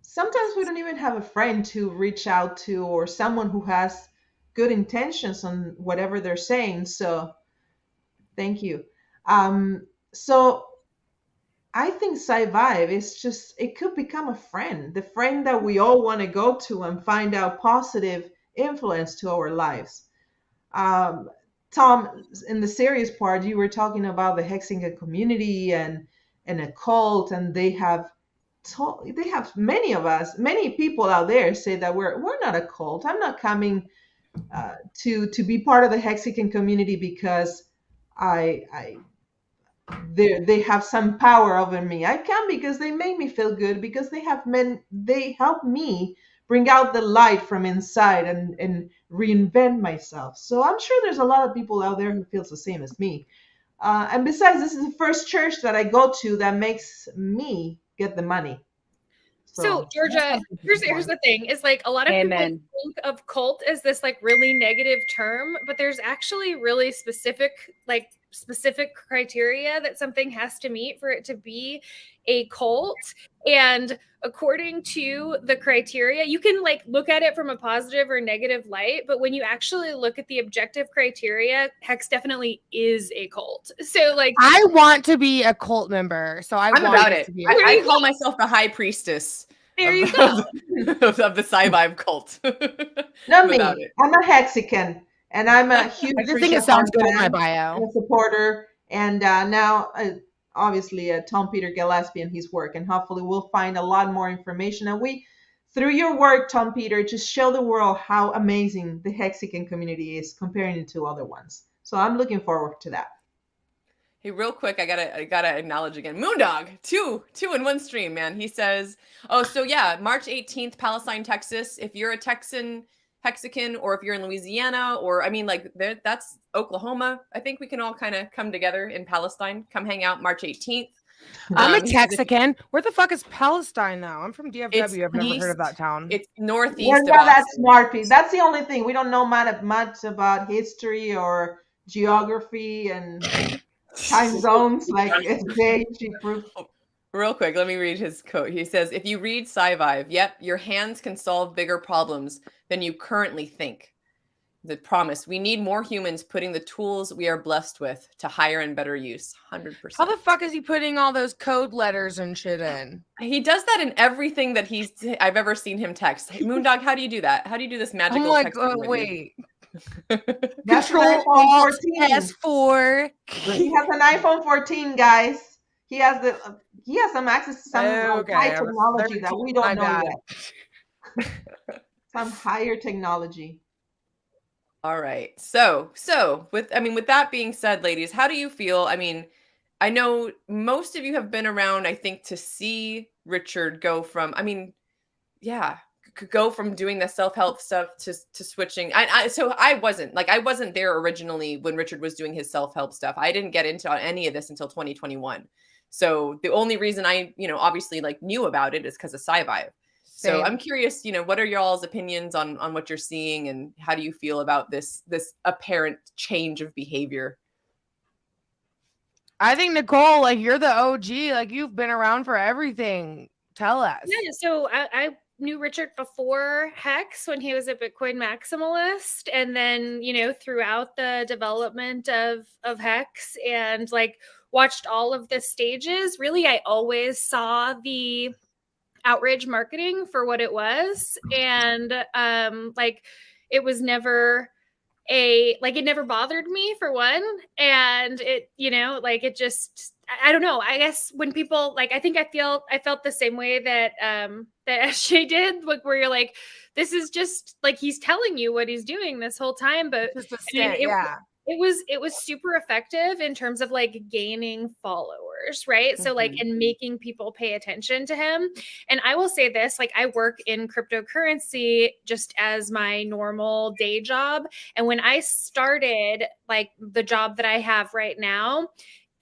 sometimes we don't even have a friend to reach out to or someone who has good intentions on whatever they're saying. So thank you. So I think Sci-Vive is just, it could become a friend, the friend that we all want to go to and find out positive influence to our lives. Tom, in the serious part, you were talking about the Hexinga community and a cult, and they have many people out there say that we're not a cult. I'm not coming to be part of the Hexagon community because they have some power over me. I come because they make me feel good, because they help me bring out the light from inside and reinvent myself. So I'm sure there's a lot of people out there who feels the same as me. And besides, this is the first church that I go to that makes me get the money. So Georgia, here's the thing: is like a lot of Amen. people think of cult as this like really negative term, but there's actually really specific criteria that something has to meet for it to be a cult. And according to the criteria, you can like look at it from a positive or negative light, but when you actually look at the objective criteria, HEX definitely is a cult. So like, I want to be a cult member, so I'm about it. To be I call myself the high priestess there you go. of the Sci-Vibe cult. Not me. I'm a Hexican, and I'm a huge I just think it sounds good in my and bio. a supporter. And now, obviously, Tom Peter Gillespie and his work, and hopefully we'll find a lot more information. And we, through your work, Tom Peter, just show the world how amazing the Hexican community is comparing it to other ones. So I'm looking forward to that. Hey, real quick, I gotta acknowledge again. Moondog, two in one stream, man. He says, oh, so yeah, March 18th, Palestine, Texas. If you're a Texan, Hexican, or if you're in Louisiana, or I mean, like that's Oklahoma. I think we can all kind of come together in Palestine. Come hang out March 18th. I'm a Texican. Where the fuck is Palestine now? I'm from DFW. I've never heard of that town. It's northeast. We're not that smart, people. That's the only thing. We don't know much about history or geography and time zones like SJ proved. Real quick, let me read his quote. He says, if you read Sci-Vive, yep, your hands can solve bigger problems than you currently think. The promise, we need more humans putting the tools we are blessed with to higher and better use. 100%. How the fuck is he putting all those code letters and shit in? He does that in everything that I've ever seen him text. Hey, Moondog, how do you do that? How do you do this magical I'm like, text? Wait. Control Alt S4. He has an iPhone 14, guys. He has some access to some high technology that we don't know yet. Some higher technology. All right. So with that being said, ladies, how do you feel? I mean, I know most of you have been around, I think, to see Richard go from, go from doing the self-help stuff to switching. So I wasn't there originally when Richard was doing his self-help stuff. I didn't get into any of this until 2021. So the only reason I, obviously like knew about it is because of Sci-Vive. So I'm curious, what are y'all's opinions on what you're seeing, and how do you feel about this apparent change of behavior? I think, Nicole, like, you're the OG, like, you've been around for everything. Tell us. Yeah, so I knew Richard before HEX when he was a Bitcoin maximalist, and then throughout the development of HEX, and like watched all of the stages. Really, I always saw the outrage marketing for what it was, and it was never it never bothered me, for one, and it it just, I don't know, I guess when people I think I felt the same way that SJ did, like, where you're like, this is just like he's telling you what he's doing this whole time, but it was super effective in terms of like gaining followers, right? Mm-hmm. So and making people pay attention to him. And I will say this, I work in cryptocurrency just as my normal day job. And when I started the job that I have right now,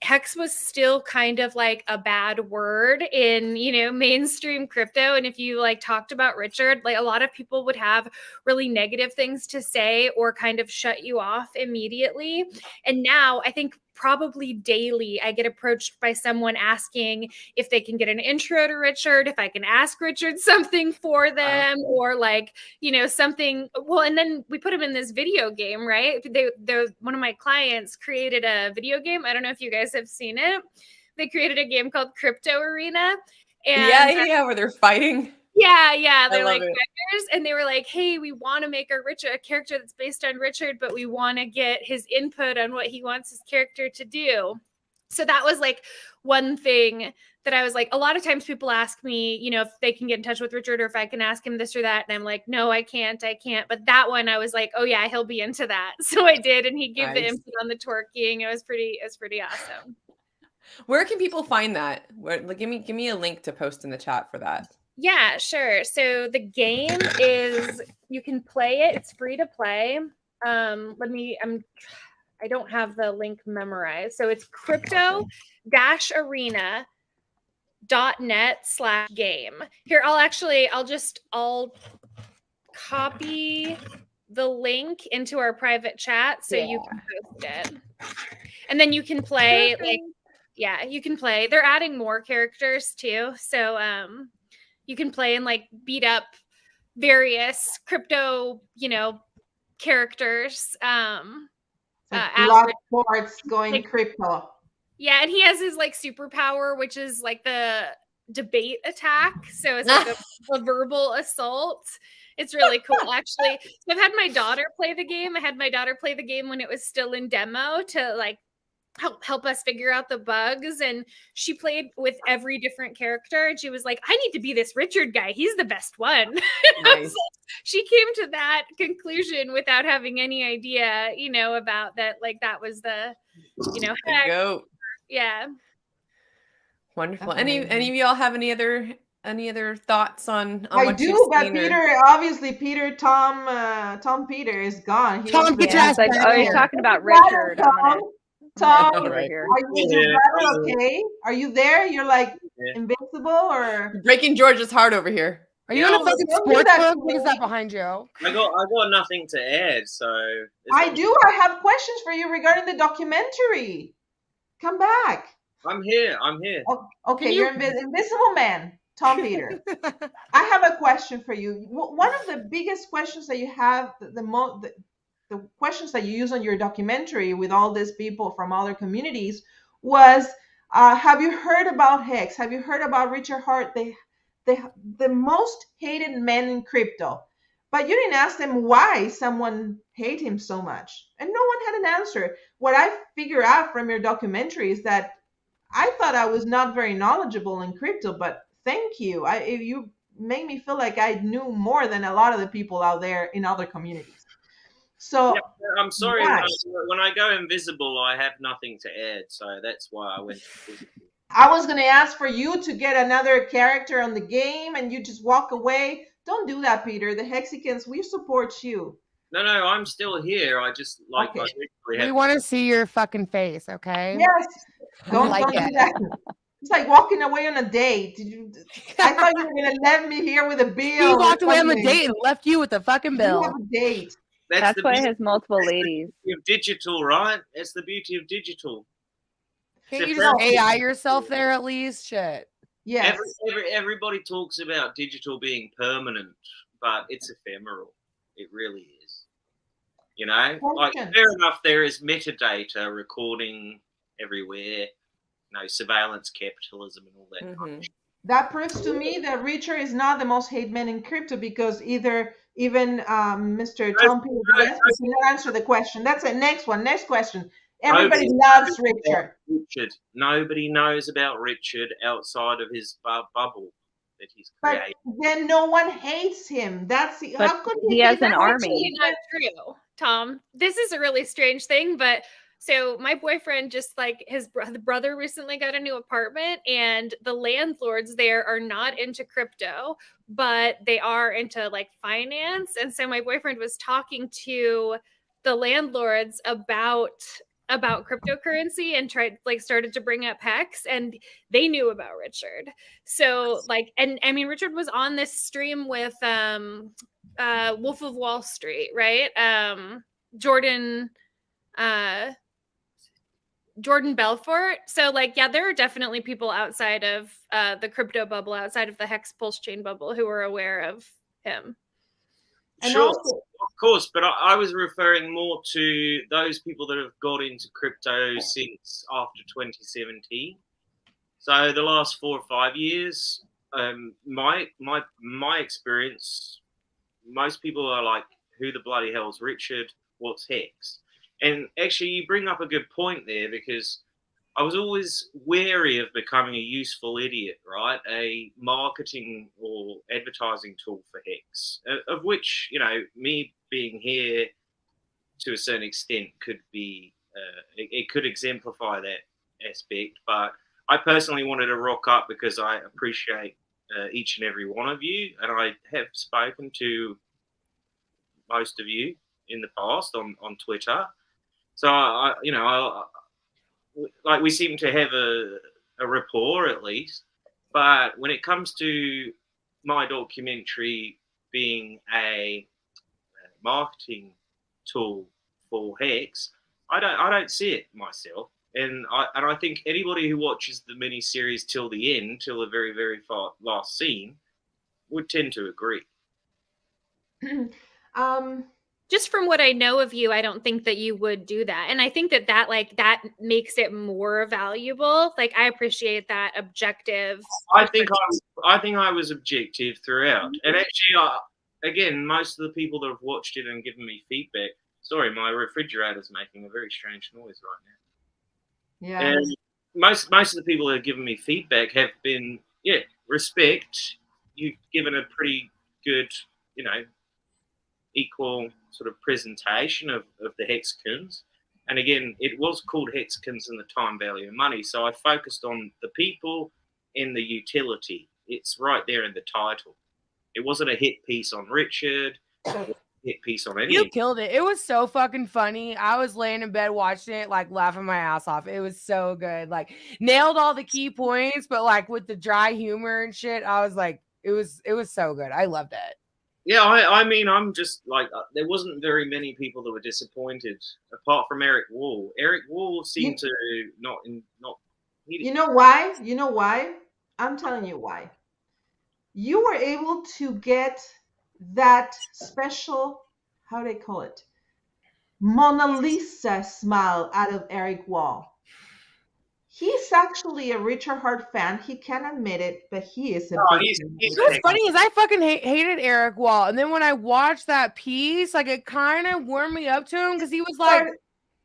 HEX was still kind of like a bad word in, mainstream crypto. And if you talked about Richard, a lot of people would have really negative things to say or kind of shut you off immediately. And now I think probably daily I get approached by someone asking if they can get an intro to Richard, if I can ask Richard something for them, or something. Well, and then we put him in this video game, right? One of my clients created a video game. I don't know if you guys have seen it. They created a game called Crypto Arena. And where they're fighting. Yeah. They're like vendors, and they were like, hey, we want to make a character that's based on Richard, but we want to get his input on what he wants his character to do. So that was one thing that I was a lot of times people ask me, if they can get in touch with Richard or if I can ask him this or that. And I'm like, no, I can't. But that one I was like, oh yeah, he'll be into that. So I did. And he gave the input on the twerking. It was pretty awesome. Where can people find that? Give me a link to post in the chat for that. Yeah, sure. So the game is, you can play it. It's free to play. I don't have the link memorized. So it's crypto-arena.net/game. Here, I'll copy the link into our private chat so you can post it. And then you can play you can play. They're adding more characters too. So you can play and like beat up various crypto, characters. Blood sports going like, crypto. Yeah, and he has his like superpower, which is like the debate attack. So it's like a verbal assault. It's really cool, actually. So I've had my daughter play the game. I had my daughter play the game when it was still in demo to like help us figure out the bugs. And she played with every different character. And she was like, I need to be this Richard guy. He's the best one. Nice. She came to that conclusion without having any idea, about that. Like that was the, heck. Go. Yeah. Wonderful. Any of y'all have any other thoughts on I what do, you've but seen Peter, Tom Peter is gone. It's like, oh, you're talking about Richard. Tom, over are here. you okay? Are you there? You're like invincible or breaking George's heart over here? Are you in a fucking sports book? What is that behind you? I got nothing to add, so I have questions for you regarding the documentary. Come back. I'm here. Oh, okay, you're Invisible Man, Tom Peter. I have a question for you. One of the biggest questions that you have, the questions that you use on your documentary with all these people from other communities was, have you heard about HEX? Have you heard about Richard Hart, the most hated man in crypto? But you didn't ask them why someone hate him so much. And no one had an answer. What I figure out from your documentary is that I thought I was not very knowledgeable in crypto, but thank you. You made me feel like I knew more than a lot of the people out there in other communities. So I'm sorry, when I go invisible, I have nothing to add. So that's why I went invisible. I was going to ask for you to get another character on the game and you just walk away. Don't do that, Peter. The Hexicans, we support you. No, I'm still here. I just like we want to see your fucking face, okay? Yes. Don't do that. It's like walking away on a date. I thought you were going to let me here with a bill. He walked away on a date and left you with a fucking bill. You have a date. That's why it has multiple ladies. Of digital, right? That's the beauty of digital. Can't you just AI yourself there at least? Shit. Yes. Everybody talks about digital being permanent, but it's ephemeral. It really is. Like fair enough, there is metadata recording everywhere. Surveillance capitalism and all that. Mm-hmm. That proves to me that Richard is not the most hated man in crypto because even Mr. Tom Peter cannot answer the question. That's it. Next question. Everybody loves Richard. Nobody knows about Richard outside of his bubble that he's created. But then no one hates him. How could he has an army? Not true, Tom. This is a really strange thing, but so my boyfriend just like his brother recently got a new apartment, and the landlords there are not into crypto, but they are into like finance. And so my boyfriend was talking to the landlords about cryptocurrency and started to bring up HEX, and they knew about Richard. So and I mean, Richard was on this stream with Wolf of Wall Street, right? Jordan Belfort. So there are definitely people outside of the crypto bubble, outside of the HEX pulse chain bubble, who are aware of him. Sure, of course, but I was referring more to those people that have got into crypto since after 2017. So the last 4 or 5 years, my experience, most people are like, who the bloody hell's Richard? What's HEX? And actually, you bring up a good point there, because I was always wary of becoming a useful idiot, right? A marketing or advertising tool for HEX, of which, me being here to a certain extent could be, it could exemplify that aspect. But I personally wanted to rock up because I appreciate each and every one of you. And I have spoken to most of you in the past on Twitter. So, we seem to have a rapport at least. But when it comes to my documentary, being a marketing tool for HEX, I don't see it myself. And I think anybody who watches the miniseries till the end, till the very, very last scene, would tend to agree. Just from what I know of you, I don't think that you would do that. And I think that makes it more valuable. Like, I appreciate that objective. I think I was objective throughout. And actually, again, most of the people that have watched it and given me feedback, sorry, my refrigerator's making a very strange noise right now. Yeah. And most of the people that have given me feedback have been, respect. You've given a pretty good, equal sort of presentation of the Hexkins. And again, it was called Hexkins in the time value of money. So I focused on the people and the utility. It's right there in the title. It wasn't a hit piece on Richard, hit piece on anything. You killed it. It was so fucking funny. I was laying in bed watching it, like laughing my ass off. It was so good. Like, nailed all the key points, but like with the dry humor and shit, I was like, it was so good. I loved it. Yeah, I mean, I'm just like, there wasn't very many people that were disappointed, apart from Eric Wall. Eric Wall seemed to not. You know why? You know why? I'm telling you why. You were able to get that special, how do they call it, Mona Lisa smile out of Eric Wall. He's actually a Richard Hart fan. He can admit it, but he is a big What's funny is I fucking hated Eric Wall. And then when I watched that piece, like, it kind of warmed me up to him because he was like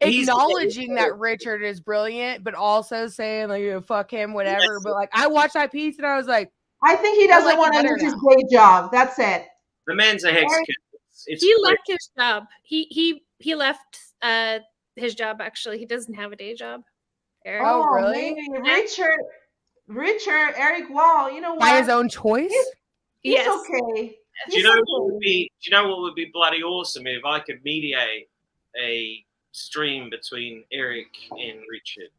acknowledging that Richard is brilliant, but also saying like, fuck him, whatever. But like, I watched that piece and I was like, I think he doesn't want to lose his day job. That's it. The man's a Hex kid. He left his job. He left his job. Actually, he doesn't have a day job. Eric. Oh, really? Richard, Eric Wall. You know what? By his own choice. He's okay. Do you know what would be bloody awesome if I could mediate a stream between Eric and Richard?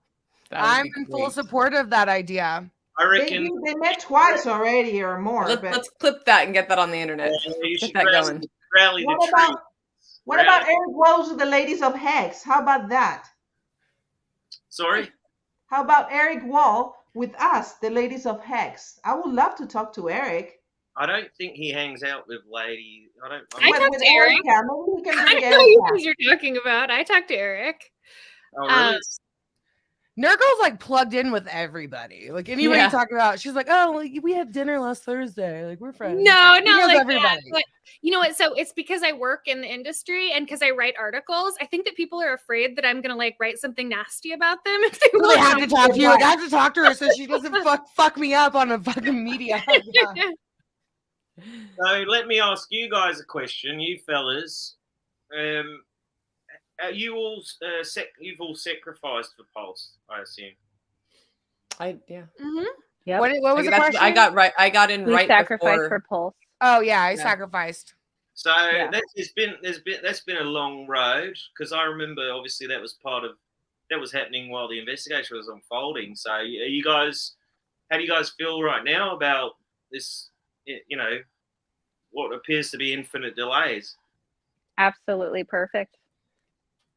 I'm in full support of that idea. I reckon they met twice already or more. Let's clip that and get that on the internet. Get that going. What about Eric Wall with the ladies of HEX? How about that? Sorry? How about Eric Wall with us, the ladies of HEX? I would love to talk to Eric. I don't think he hangs out with ladies. I talked to Eric. I know who you're talking about. I talked to Eric. Oh, really? Nurgle's like plugged in with everybody. Like, anybody talking about, she's like, oh, like, we had dinner last Thursday. Like, we're friends. No, not like everybody. That. But you know what? So it's because I work in the industry and because I write articles. I think that people are afraid that I'm gonna like write something nasty about them if they have to talk to you. Like, I have to talk to her so she doesn't fuck me up on a fucking media. So let me ask you guys a question, you fellas. You all you've all sacrificed for Pulse, I assume. Mm-hmm. Yeah. What was the question? I got in right sacrificed before. for Pulse. Oh yeah, I sacrificed. So that's been a long road because I remember obviously that was happening while the investigation was unfolding. So how do you guys feel right now about this? You know, what appears to be infinite delays. Absolutely perfect.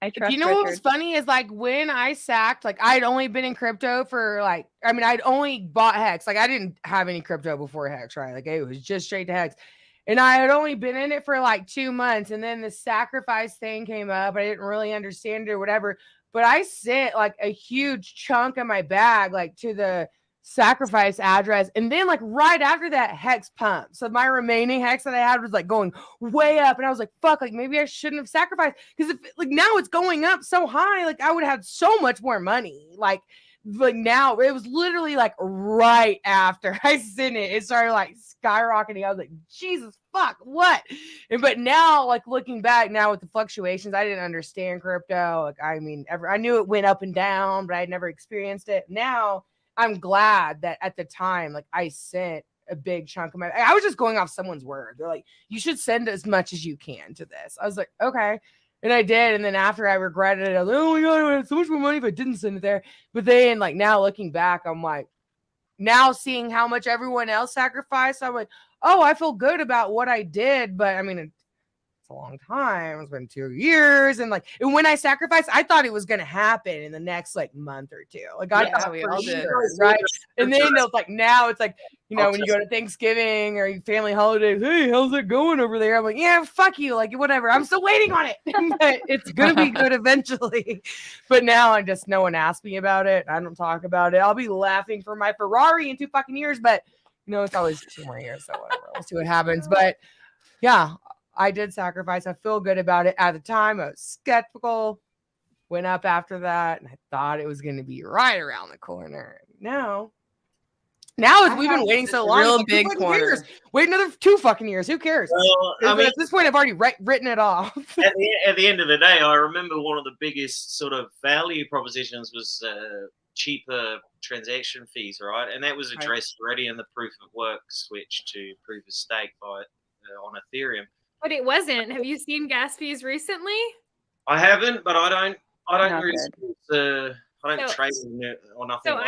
I trust. You know Richard. what was funny is like when I sacked, like I'd only been in crypto for I'd only bought HEX. Like I didn't have any crypto before HEX, right? Like it was just straight to HEX. And I had only been in it for like 2 months. And then the sacrifice thing came up. I didn't really understand it or whatever. But I sent like a huge chunk of my bag like to the sacrifice address. And then like right after that, HEX pump. So my remaining HEX that I had was like going way up. And I was like, fuck, like maybe I shouldn't have sacrificed. Because if like now it's going up so high, like I would have so much more money. Like now it was literally like right after I sent it, it started like skyrocketing. I was like, Jesus fuck, what? But now, like looking back now with the fluctuations, I didn't understand crypto. Like, I mean, I knew it went up and down, but I had never experienced it. Now I'm glad that at the time, like I sent a big chunk of I was just going off someone's word. They're like, you should send as much as you can to this. I was like, okay. And I did. And then after I regretted it, I was like, oh my God, I had so much more money if I didn't send it there. But then like now looking back, I'm like, now seeing how much everyone else sacrificed, I'm like, oh, I feel good about what I did, but I mean, it's a long time. It's been 2 years, and when I sacrificed, I thought it was gonna happen in the next month or two. I Yeah, thought we for all did. sure, right? And then now it's when you go to Thanksgiving or your family holidays, hey, how's it going over there? I'm like, yeah, fuck you, whatever. I'm still waiting on it, but it's gonna be good eventually. But now no one asks me about it. I don't talk about it. I'll be laughing for my Ferrari in 2 fucking years, but it's always 2 more years, so whatever. We'll see what happens. But yeah, I did sacrifice. I feel good about it. At the time, I was skeptical. Went up after that, and I thought it was going to be right around the corner. Now we've been waiting so long. Real big corner. Wait another 2 fucking years. Who cares? Well, at this point, I've already written it off. at the end of the day, I remember one of the biggest sort of value propositions was cheaper transaction fees, right? And that was addressed already in the proof of work switch to proof of stake on Ethereum. But it wasn't. Have you seen gas fees recently? I haven't, but I don't Not really. I don't trade or nothing. So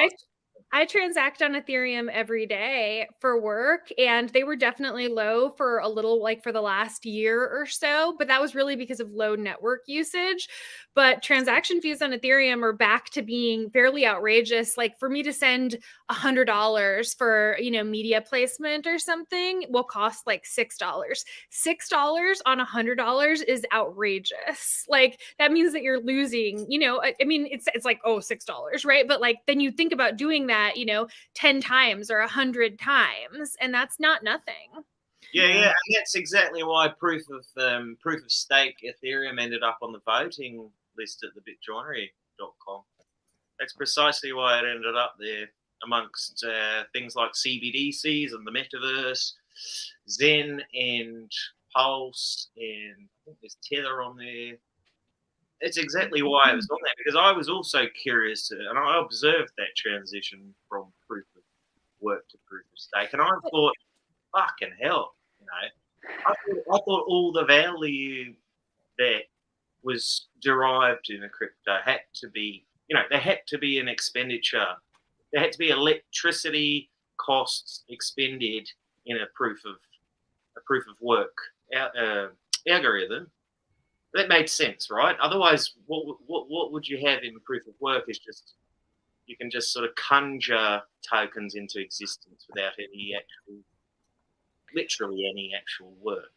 I transact on Ethereum every day for work, and they were definitely low for a little, for the last year or so, but that was really because of low network usage. But transaction fees on Ethereum are back to being fairly outrageous. For me to send $100 for, media placement or something will cost $6. $6 on $100 is outrageous. That means that you're losing, I mean, it's $6, right? But then you think about doing that, 10 times or 100 times, and that's not nothing. Yeah, and that's exactly why proof of stake Ethereum ended up on the voting list at the bitjoinery.com. That's precisely why it ended up there amongst things like CBDCs and the metaverse, Zen and Pulse, and I think there's Tether on there. It's exactly why it was on there, because I was also curious, and I observed that transition from proof of work to proof of stake, and I thought, fucking hell, I thought all the value that was derived in a crypto had to be, there had to be an expenditure, there had to be electricity costs expended in a proof of work algorithm. That made sense, right? Otherwise, what would you have in proof of work is just, you can just sort of conjure tokens into existence without literally any actual work.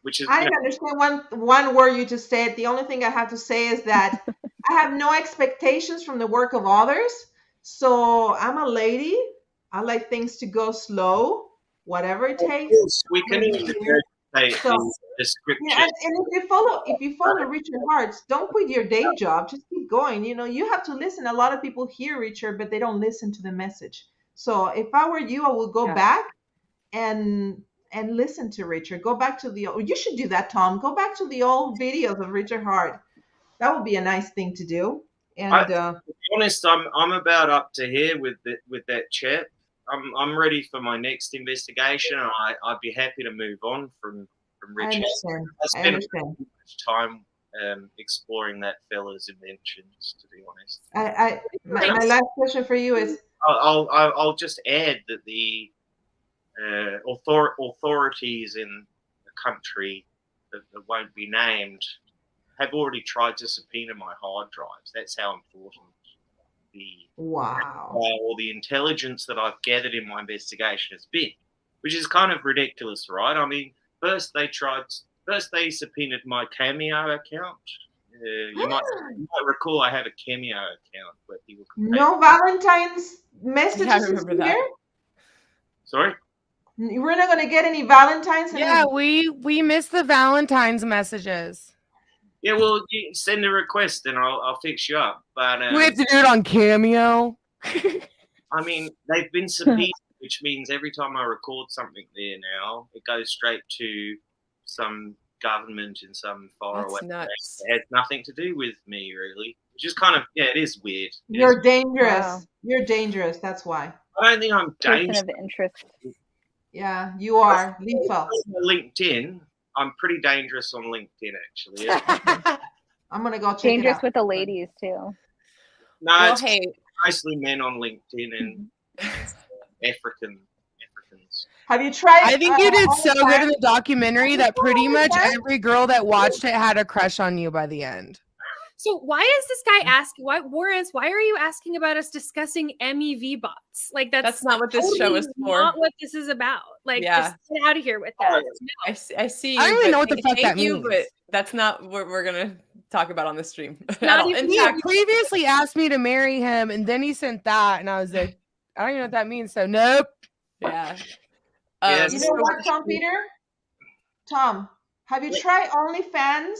Which is, I understand one word you just said. The only thing I have to say is that I have no expectations from the work of others. So I'm a lady. I like things to go slow, whatever it takes. We can description. Yeah, and if you follow Richard Hartz, don't quit your day job. Just keep going. You have to listen. A lot of people hear Richard, but they don't listen to the message. So if I were you, I would go back and listen to Richard. Go back to you should do that, Tom. Go back to the old videos of Richard Hart. That would be a nice thing to do. And to be honest, I'm about up to here with that chat. I'm ready for my next investigation, and I'd be happy to move on from Richard. I spent much time exploring that fella's inventions, to be honest. My last question for you is, I'll just add that the authorities in the country that won't be named have already tried to subpoena my hard drives. That's how important the intelligence that I've gathered in my investigation has been, which is kind of ridiculous, right? I mean, first they subpoenaed my Cameo account. You might recall I have a Cameo account where people can no Valentine's messages here. Sorry? We're not going to get any Valentine's. Yeah, we missed the Valentine's messages. Yeah, well, you send a request and I'll fix you up. But we have to do it on Cameo. I mean, they've been subpoenaed, which means every time I record something there now, it goes straight to some government in some faraway place. It has nothing to do with me, really. Which is kind of, it is weird. You're dangerous. Wow. You're dangerous. That's why. I don't think I'm dangerous. Person of interest. Yeah, you are lethal. LinkedIn. I'm pretty dangerous on LinkedIn, actually. I'm gonna go check dangerous it out. with the ladies too. No, it's mostly men on LinkedIn and Africans. Have you tried? I think you did so good in OnlyFans? the documentary that pretty much OnlyFans? every girl that watched it had a crush on you by the end. So why is this guy asking? Why, Warren? Why are you asking about us discussing MEV bots? Like That's not what this show is for. Not what this is about. Like, Yeah. just get out of here with that. No. I see you. I don't even but know what the fuck thank that you, means. But that's not what we're gonna talk about on the stream. at Not all. even In He fact, previously asked me to marry him, and then he sent that, and I was like, I don't even know what that means. So nope. yeah. Yes. You know what, Tom Peter? Tom, have you tried OnlyFans?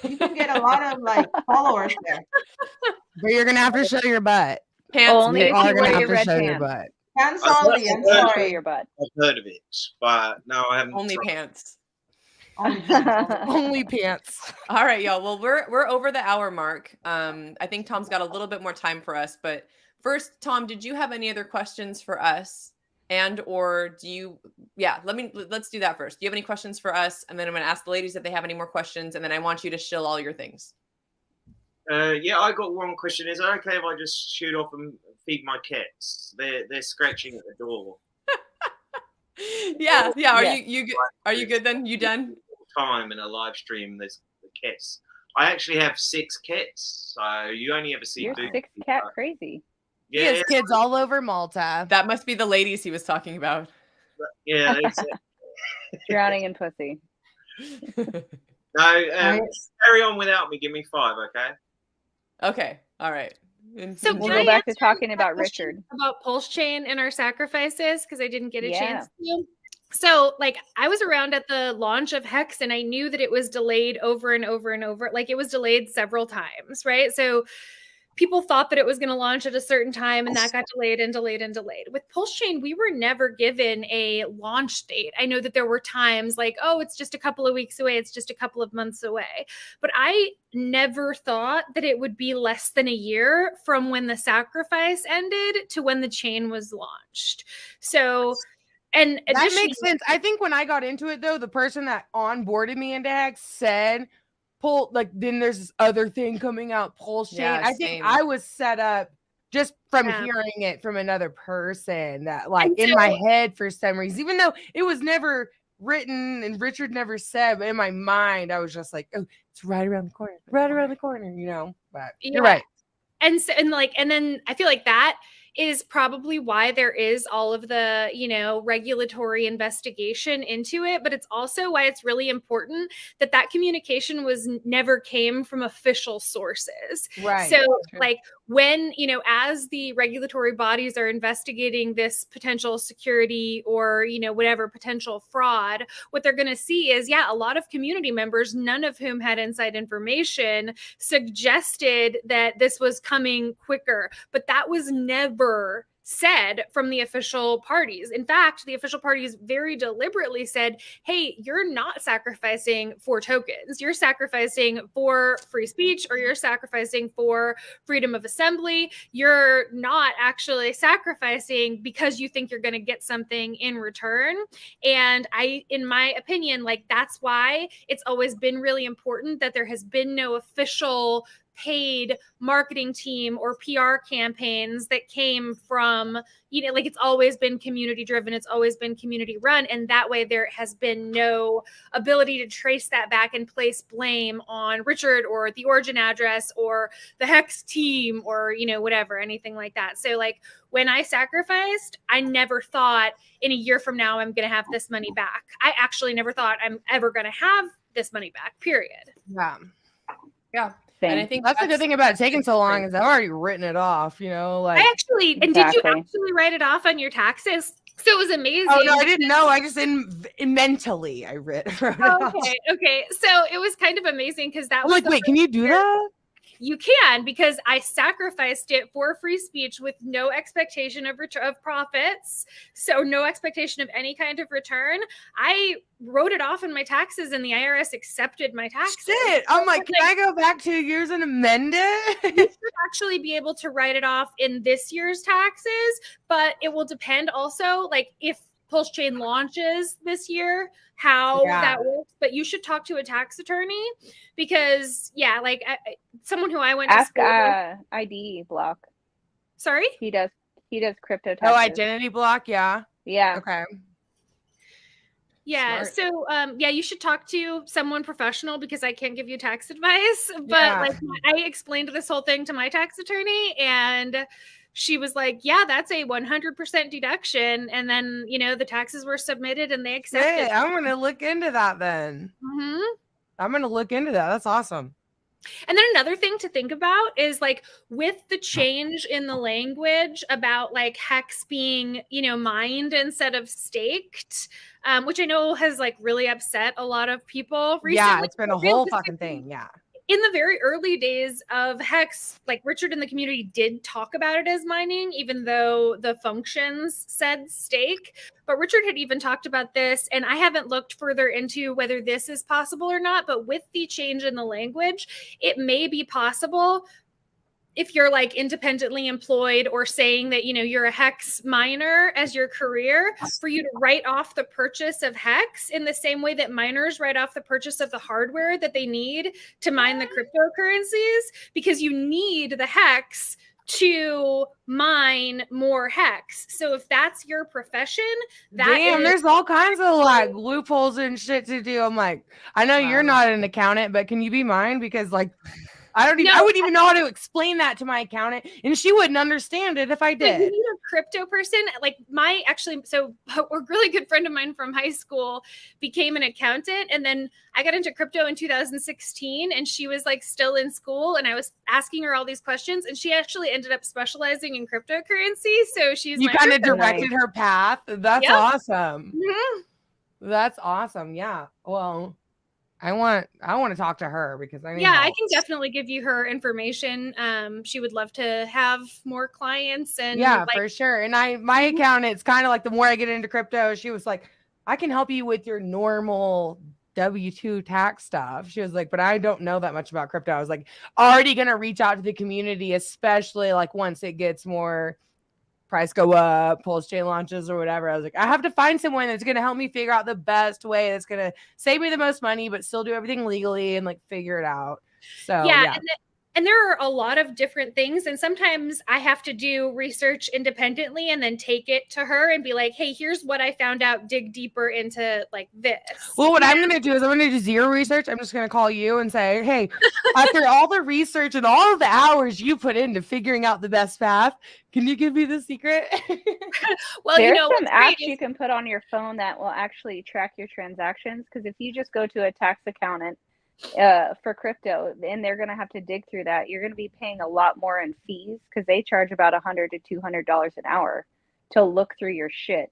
You can get a lot of like followers there. But you're gonna have to show your butt. Pants Only pic. if You are you gonna wear have your to red show your pants. butt. Pants I've only. I'm heard- Show sorry. your butt. I've heard of it, but no, I haven't. Only tried. pants. OnlyFans. Only pants. All right, y'all. Well, we're over the hour mark. I think Tom's got a little bit more time for us, but first, Tom, did you have any other questions for us? And or do you? Yeah, let's do that first. Do you have any questions for us? And then I'm gonna ask the ladies if they have any more questions, and then I want you to shill all your things. Yeah, I got one question. Is it okay if I just shoot off and feed my cats? They're scratching at the door. Yeah. Are Yeah. are you good then? You done? Time in a live stream, there's the cats. I actually have 6 cats, so you only ever see You're Booty, 6 cat but- crazy. He Yeah, has kids all over Malta. That must be the ladies he was talking about. yeah. It's, Drowning in pussy. no, Nice. carry on without me. Give me 5, okay? Okay. All right. So We'll can go I back to answer talking that about question Richard. about pulse chain and our sacrifices because I didn't get a Yeah. chance to. So, like, I was around at the launch of HEX and I knew that it was delayed over and over and over. Like, it was delayed several times, right? So, people thought that it was going to launch at a certain time and that got delayed and delayed and delayed. With Pulse Chain, we were never given a launch date. I know that there were times like, oh, it's just a couple of weeks away, it's just a couple of months away. But I never thought that it would be less than a year from when the sacrifice ended to when the chain was launched. So, and That makes sense. I think when I got into it, though, the person that onboarded me into HEX said, then there's this other thing coming out, Pulse Chain. Yeah, I think same. I was set up just from Yeah. hearing it from another person that, like, And in so- my head for some reason, even though it was never written and Richard never said, but in my mind, I was just like, oh, it's right around the corner, you know. But you're Yeah. right. And then I feel like that is probably why there is all of the, regulatory investigation into it. But it's also why it's really important that communication never came from official sources. Right. So True. like when, as the regulatory bodies are investigating this potential security or, whatever potential fraud, what they're going to see is, a lot of community members, none of whom had inside information, suggested that this was coming quicker, but that was never said from the official parties. In fact, the official parties very deliberately said, hey, you're not sacrificing for tokens. You're sacrificing for free speech, or you're sacrificing for freedom of assembly. You're not actually sacrificing because you think you're going to get something in return. And in my opinion, like, that's why it's always been really important that there has been no official paid marketing team or PR campaigns that came from, like, it's always been community driven, it's always been community run, and that way there has been no ability to trace that back and place blame on Richard or the origin address or the HEX team or whatever, anything like that. So like when I sacrificed, I never thought in a year from now I'm going to have this money back. I actually never thought I'm ever going to have this money back, period. Yeah. Same. And I think That's the good thing about it taking so long is I've already written it off, like. I actually, and did you Exactly. actually write it off on your taxes? So it was amazing. Oh no, I didn't know. I just mentally I wrote it off. Okay. So it was kind of amazing because that I'm was like, wait, can you do that? You can, because I sacrificed it for free speech with no expectation of profits. So no expectation of any kind of return. I wrote it off in my taxes and the IRS accepted my taxes. Shit. I'm like, can I go back 2 years and amend it? You should actually be able to write it off in this year's taxes, but it will depend also, like, if Pulse Chain launches this year, how that works. But you should talk to a tax attorney because, someone who I went to Ask school with. ID block. Sorry? He does crypto taxes. Oh, identity block, yeah. Yeah. Okay. Yeah. Smart. So, yeah, you should talk to someone professional because I can't give you tax advice. But Yeah. like, I explained this whole thing to my tax attorney, and she was like, "Yeah, that's a 100% deduction." And then, the taxes were submitted, and they accepted. Hey, I'm gonna look into that then. Mhm. I'm gonna look into that. That's awesome. And then another thing to think about is like with the change in the language about like HEX being, mined instead of staked, which I know has like really upset a lot of people recently. Yeah, it's been a whole fucking thing. Yeah. In the very early days of HEX, like Richard in the community did talk about it as mining, even though the functions said stake. But Richard had even talked about this, and I haven't looked further into whether this is possible or not. But with the change in the language, it may be possible if you're like independently employed or saying that, you're a HEX miner as your career, for you to write off the purchase of HEX in the same way that miners write off the purchase of the hardware that they need to mine the cryptocurrencies, because you need the HEX to mine more HEX. So if that's your profession, there's all kinds of like loopholes and shit to do. I'm like, I know you're not an accountant, but can you be mine? Because like, I wouldn't even know how to explain that to my accountant, and she wouldn't understand it if I did. You need a crypto person. Like so a really good friend of mine from high school became an accountant, and then I got into crypto in 2016, and she was like still in school, and I was asking her all these questions, and she actually ended up specializing in cryptocurrency. So you kind of directed her path. That's awesome. Mm-hmm. That's awesome. Yeah. Well, I want to talk to her because I need I help. can definitely give you her information. She would love to have more clients, and for sure. And my accountant's kind of like, the more I get into crypto, she was like, I can help you with your normal W-2 tax stuff. She was like, but I don't know that much about crypto. I was like, already gonna reach out to the community, especially like once it gets more price go up, Pulse chain launches or whatever. I was like, I have to find someone that's going to help me figure out the best way that's going to save me the most money, but still do everything legally and like figure it out. So yeah. And there are a lot of different things. And sometimes I have to do research independently and then take it to her and be like, hey, here's what I found out. Dig deeper into like this. Well, what I'm going to do is I'm going to do zero research. I'm just going to call you and say, hey, after all the research and all the hours you put into figuring out the best path, can you give me the secret? Well, there's some apps you can put on your phone that will actually track your transactions. Because if you just go to a tax accountant for crypto, and they're going to have to dig through that, you're going to be paying a lot more in fees because they charge about $100 to $200 an hour to look through your shit.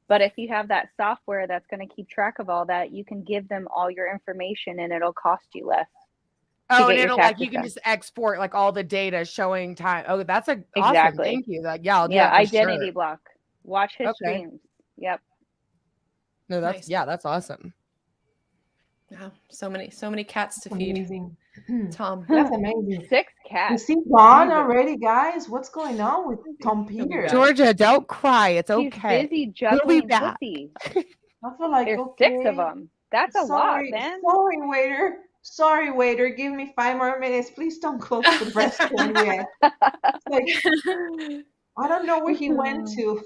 But if you have that software that's going to keep track of all that, you can give them all your information and it'll cost you less. Oh, and it'll like you can just export like all the data showing time. Oh, that's awesome. Exactly. Thank you. Like, I'll do that for identity sure. Block. Watch his streams. Yep. No, that's nice. That's awesome. Wow, so many cats to feed. Amazing. Tom. That's amazing. 6 cats. Is he gone already, guys? What's going on with Tom Peter? Georgia, don't cry. It's okay. He's busy juggling pussy. I feel like there's 6 of them. That's a lot, man. Sorry, waiter. Give me 5 more minutes. Please don't close the restaurant yet. Like, I don't know where he went to.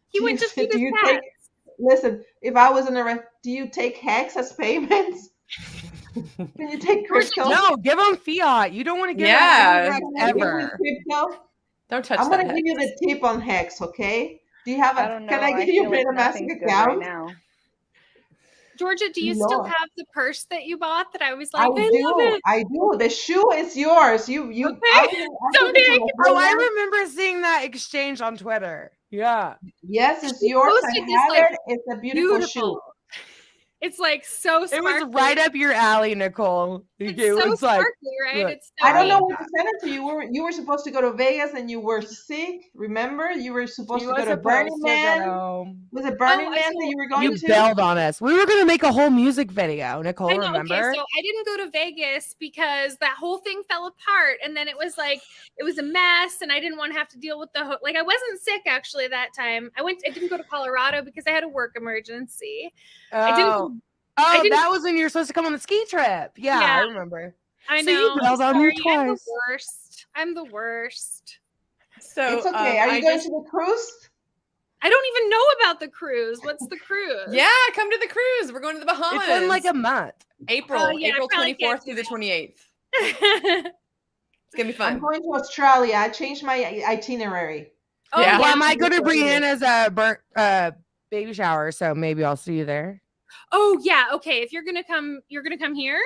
He went to feed his cats. Listen, if I was in a restaurant, do you take HEX as payments? Can you take crypto? No, give them fiat. You don't want to give them ever. Crypto? Don't touch I'm that. I'm gonna give you the tip on HEX, okay? Do you have a? I don't know. Can I give you a MetaMask account right now? Georgia, do you still have the purse that you bought that I was like, I love it? I do. The shoe is yours. You. Okay. Someday. I remember seeing that exchange on Twitter. Yeah. Yes, it's yours. I have it. It's a beautiful shoe. It's like so sparkly. It was right up your alley, Nicole. It's so sparkly, right? Look, it's so I don't know what to send it to you. You were supposed to go to Vegas and you were sick. Remember? You were supposed to go to Burning Man. Was it Burning Man that you were going to? You bailed on us. We were going to make a whole music video, Nicole. I know, remember? Okay, so I didn't go to Vegas because that whole thing fell apart, and then it was like it was a mess, and I didn't want to have to deal with the like. I wasn't sick actually that time. I didn't go to Colorado because I had a work emergency. That was when you were supposed to come on the ski trip. Yeah. I remember. I know. So you bailed on me twice. I'm the worst. So it's okay. Are you going to the cruise? I don't even know about the cruise. What's the cruise? Yeah, come to the cruise. We're going to the Bahamas. It's in like a month. April yeah, I April probably 24th can't through do the 28th. It's gonna be I'm fun. going to Australia. I changed my itinerary. Oh, Yeah. Well, I might go to Australia. Brianna's baby shower, so maybe I'll see you there. Oh yeah. Okay. If you're gonna come here.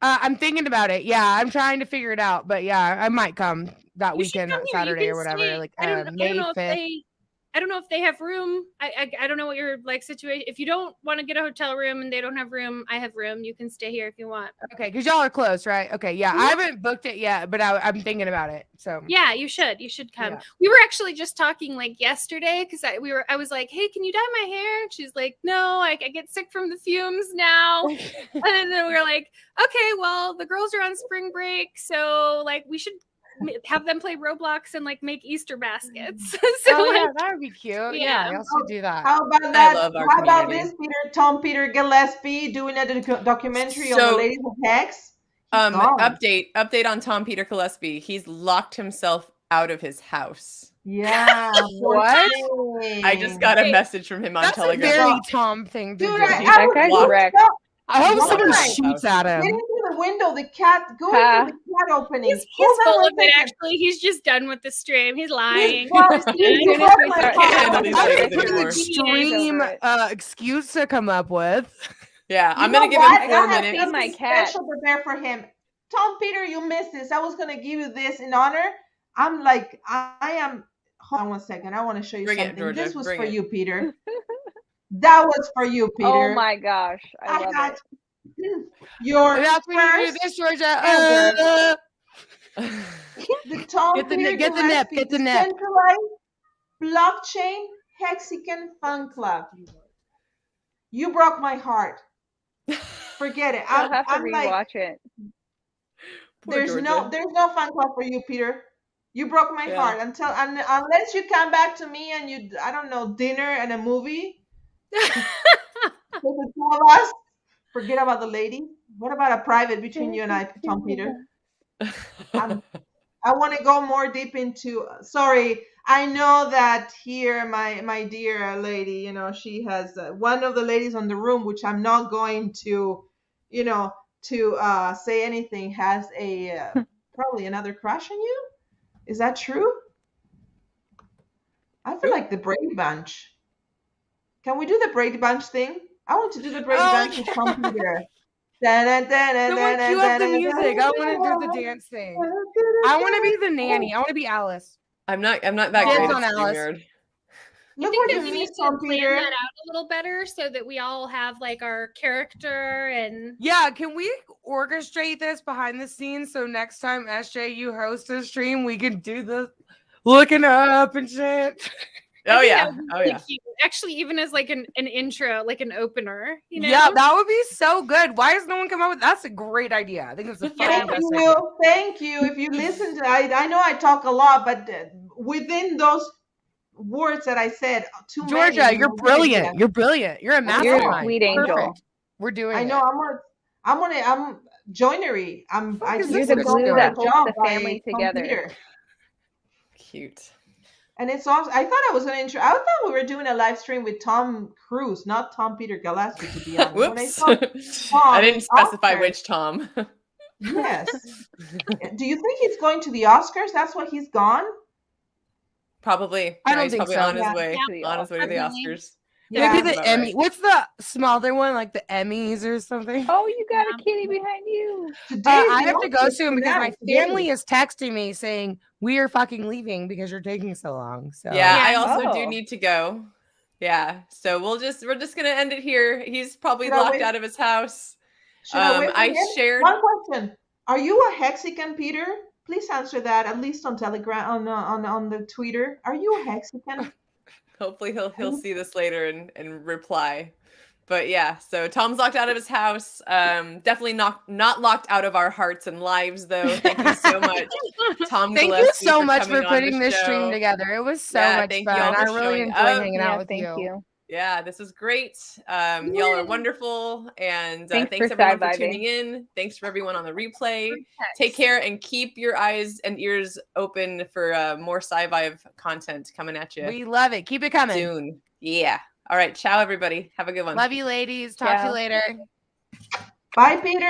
I'm thinking about it. Yeah, I'm trying to figure it out, but yeah, I might come that You should weekend, come that here. You Saturday can or whatever. stay- Like I don't May know if 5th. I don't know if they have room. I don't know what your like situation. If you don't want to get a hotel room and they don't have room, I have room. You can stay here if you want. Okay, because y'all are close, right? Okay, yeah. I haven't booked it yet, but I'm thinking about it. So Yeah, you should. You should come. Yeah. We were actually just talking like yesterday because I was like, hey, can you dye my hair? And she's like, no, I get sick from the fumes now. And then we were like, okay, well, the girls are on spring break, so like we should have them play Roblox and like make Easter baskets. So oh yeah, like, that would be cute. Yeah. Yeah, y'all should do that. How about that? love our How about community. this, Tom Peter Gillespie doing a documentary on So- the ladies of HEX? Update on Tom Peter Gillespie. He's locked himself out of his house. Yeah. What? I just got a message from him on That's a Telegram. very Tom thing to Dude, do. I That was guy's locked. wrecked. I hope someone Why? shoots at Get him. into the window. The cat. Go into the cat opening. he's Hold on full one of it. second. Actually, he's just done with the stream. He's lying. Well, He's just you done. As soon as we broke my start heart. handle these That's things a pretty anymore. extreme Over it. excuse to come up with. Yeah, You I'm gonna know give what? him 4 I have minutes. Feed my something cat. special prepared for him. Tom Peter, you missed this. I was gonna give you this in honor. I'm like, I am. Hold on one second. I want to show you Bring it, something. Georgia, This was bring for it. you, Peter. That was for you, Peter. Oh my gosh, I I love got it. your That's when you do first this, Georgia. ever. The Tom Get the Peter nip, get the nip, Gillespie get the nip. Decentralized Blockchain Hexican Fun Club. You broke my heart. Forget it. I'll have to I'm like, rewatch it. Poor there's Georgia. no fun club for you, Peter. You broke my Yeah. heart unless you come back to me and you, I don't know, dinner and a movie with the two of us. Forget about the lady. What about a private between you and I, Tom Peter? I want to go more deep into. Sorry, I know that here, my dear lady, you know, she has one of the ladies on the room, which I'm not going to, you know, to say anything, has a probably another crush on you. Is that true? I feel like the Brady Bunch. Can we do the Brady Bunch thing? I want to do the Brady Oh, Bunch with Tom Peter. Someone cue up the music. I want to do the dance thing. I want to be the nanny. I want to be Alice. I'm not that Dibs great on at Alice. StreamYard. I Look think what that you we need, need to Tom plan Peter. that out a little better so that we all have like our character and Yeah, can we orchestrate this behind the scenes so next time SJ you host a stream we can do the looking up and shit? I Oh think yeah. that would be Oh really yeah. cute. Actually, even as like an intro, like an opener, you know? Yeah, that would be so good. Why has no one come up with that's a great idea. I think it's a Thank fucking best idea. you. Thank you. If you listen to, I know I talk a lot, but within those words that I said, too Georgia, many. you're brilliant. You're brilliant. You're a You're a mastermind. sweet angel. Perfect. We're doing I it. know. I'm joinery. I Fuck is keep this You're the You're glue doing that a holds job the by family Tom together. Peter. Cute. And it's also, I thought I was going to I thought we were doing a live stream with Tom Cruise, not Tom Peter Gillespie, to be honest. When I Whoops. saw Tom I didn't specify Oscars, which Tom. Yes. Do you think he's going to the Oscars? That's why he's gone? Probably. I Yeah, don't he's think probably so. on his Yeah. way. Yeah. On his way to the Definitely. Oscars. Yeah. Maybe the About Emmy. right. What's the smaller one? Like the Emmys or something? Oh, you got a kitty behind you. Today I have to go Oscars soon because my finale, family today. is texting me saying we are fucking leaving because you're taking so long. So Yeah, Yeah. I also do Oh. need to go. Yeah. So we're just gonna end it here. He's probably Should I locked wait? out of his house. Should I wait for I him? shared One question. Are you a Hexican, Peter? Please answer that, at least on Telegram, on the Twitter. Are you a Hexican? hopefully he'll see this later and reply. But yeah, so Tom's locked out of his house. Definitely not locked out of our hearts and lives though. Thank you so much, Tom. thank you Gillespie, so much coming for on putting the this stream show. together. It was so Yeah, much thank you fun. all I for really showing enjoyed up. hanging Yeah, out with thank you. you. Yeah, this was great. Y'all are wonderful. And Thanks thanks for everyone for side-vibing. tuning in. Thanks for everyone on the replay. Take care and keep your eyes and ears open for more sci-vibe content coming at you We love it. Keep it coming. soon. Yeah. All right. Ciao, everybody. Have a good one. Love you, ladies. Talk to you Ciao. later. Bye, Peter.